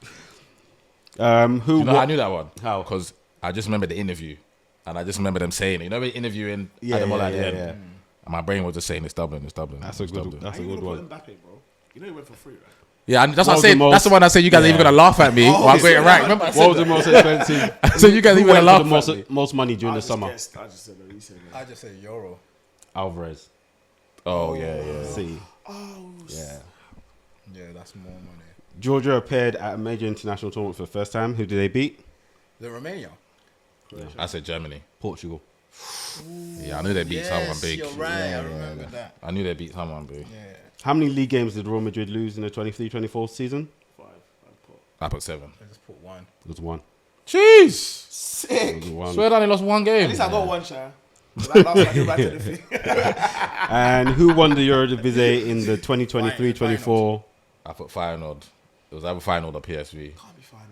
Who? You know, won- I knew that one. How? Because I just remember the interview. And I just remember them saying it. You know, the interviewing Yeah, Adam yeah, at the yeah, end. yeah. And my brain was just saying it's Dublin. That's a It's good. Dublin. That's a How you good gonna one. put Mbappe, bro? You know he went for free, right? Yeah, and that's What what was I said. the most- That's the one I said you guys are even Yeah. gonna laugh at me while I'm getting it right. Remember, I What was said the most expensive? so you guys Who even gonna went for laugh the at me. most money during I the just summer? guessed. I just said the recent. I just said Euro. Alvarez. Oh yeah. See. Oh, Yeah. Yeah, that's more money. Georgia appeared at a major international tournament for the first time. Who did they beat? The Romania. I said Germany. Portugal. Yeah, I knew they beat someone big. You're right. I remember that. I knew they beat someone big. Yeah. How many league games did Real Madrid lose in the 23-24 season? 5. I put 7. I just put 1. It was 1. Jeez. Sick. It was 1. Swear down, they lost one game. At least I got one, Shire. Last time I go back to the thing. And who won the Eredivisie in the 2023-24? I put Feyenoord. It was either Feyenoord or PSV. Can't be final.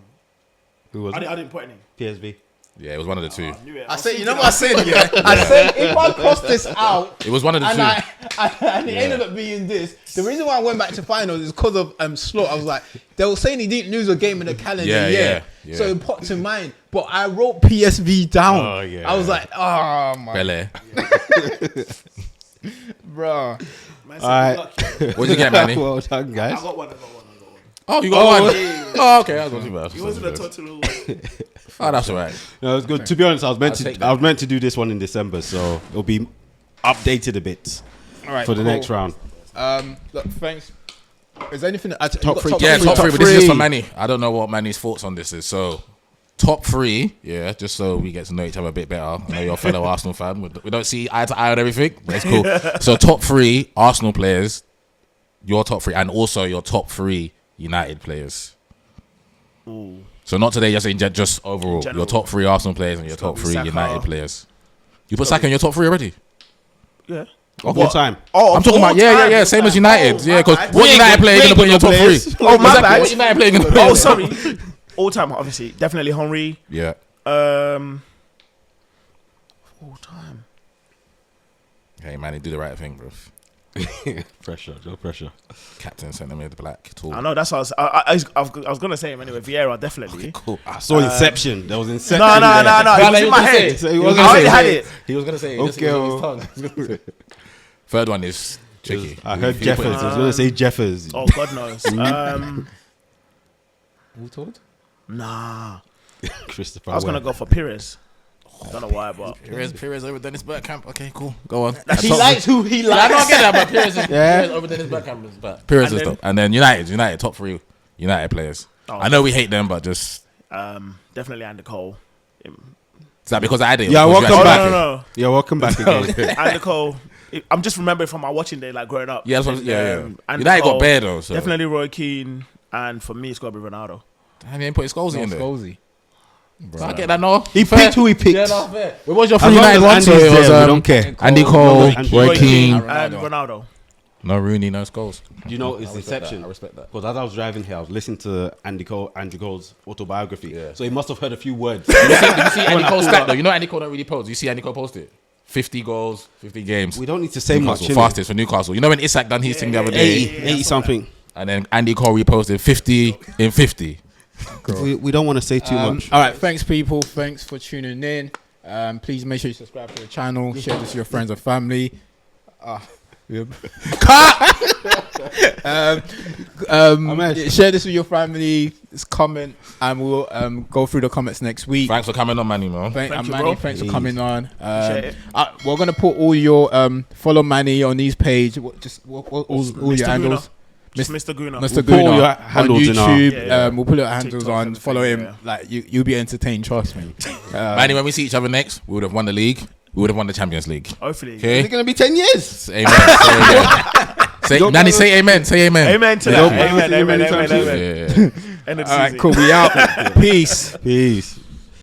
Who was I it? didn't put any. PSV. Yeah, it was one of the two. I knew it. I was said, you know thinking what I said, yeah? I said, if I cross this out, It was one of the and two. and it ended up being this. The reason why I went back to finals is because of Slot. I was like, they were saying he didn't lose a game in the calendar Yeah, year, yeah. so it popped to mind. But I wrote PSV down. Oh, yeah. I was like, oh my, Bele. bro. Man said, Alright. lucky. What did you get, Manny? Well done, guys. I got one. Oh, you got one. Oh, okay. I was going to He wasn't a total. Oh, that's all right. No, it's good. To be honest, I was meant I'll take to. that. I was meant to do this one in December, so it'll be updated a bit All right, for the cool. next round. Look, thanks. Is there anything? Top three. Yeah, top three. But this is just three. for Manny. I don't know what Manny's thoughts on this is. So, top 3. Yeah, just so we get to know each other a bit better. I know you're a fellow Arsenal fan. We don't see eye to eye on everything, but it's cool. So, top 3 Arsenal players. Your top 3, and also your top 3 United players. So not today, just just overall. General. Your top 3 Arsenal players and your It's gotta top be 3 Saka. United players. You put Saka in your top 3 already? Yeah. Of all time. Oh, I'm talking about yeah. Same as United. Yeah, because what United player you gonna put in your top three? Oh, my bad. What United player you gonna put? Oh, sorry. All time, obviously, definitely Henry. Yeah. All time. Hey, Manny, do the right thing, bro. Pressure, no pressure. Captain sent him in the black. Tall. I know that's what I was gonna say him anyway. Vieira, definitely. Cool. I saw Inception. There was Inception. No. It was in my head. He was I already had it. He was gonna say. Okay. Third one is tricky. I heard Jeffers. I was gonna say Jeffers. Oh, God knows. Who told? Nah. Christopher. I was gonna go for Pires. Don't know why, but Pires over Dennis Bergkamp. Okay, cool. Go on. He likes who he I likes. don't get that, but Pires over Dennis Bergkamp is back. Pires is top. And then United, top three United players. Oh. I know we hate them, but just definitely Andy Cole. is that because I did? Yeah, welcome back. No. Yeah, welcome back again. Andy Cole. I'm just remembering from my watching day, like growing up. Yeah, that's what, yeah. Andy United Cole, got bare though. So. Definitely Roy Keane, and for me, it's got to be Ronaldo. Damn, he ain't putting Scolesy in there. Scolesy. So I get that no. He picked who he picked. Yeah, no, fair. What was your As three long United as ones? So Andy's it was there, we don't care. Andy Cole, Roy Keane, and Ronaldo. no Rooney, no Scholes. Do you know it's Inception? I respect that. Because as I was driving here, I was listening to Andrew Cole's autobiography. Yeah. So he must have heard a few words. Did you see Andy Cole stat though? You know Andy Cole don't really post. You see Andy Cole post it? 50 goals, 50 games. We don't need to say much. Newcastle, fastest for Newcastle. You know when Isak done his thing the other day, 80 something. and then Andy Cole reposted 50 in 50. We don't want to say too much. All right, thanks people. Thanks for tuning in. Please make sure you subscribe to the channel. Share this with your friends and family. Share this with your family. Comment, and we'll go through the comments next week. Thanks for coming on, Manny, man. Thank you, Manny, bro. thanks for coming on. Appreciate it. We're gonna put all your follow Manny on these page. All your handles. Just Mr. Guna. Mr. We'll put all Guna your on handles in our- YouTube. We'll put your handles TikTok, on. everything, Follow him. yeah. Like you'll be entertained. Trust me. Manny, when we see each other next, we would have won the league. We would have won the Champions League. Hopefully. Okay? Is it going to be 10 years? Amen. Manny, say amen. Say amen. Amen to that. Amen. Yeah. End of the All right, season. cool. We out. Peace. Peace.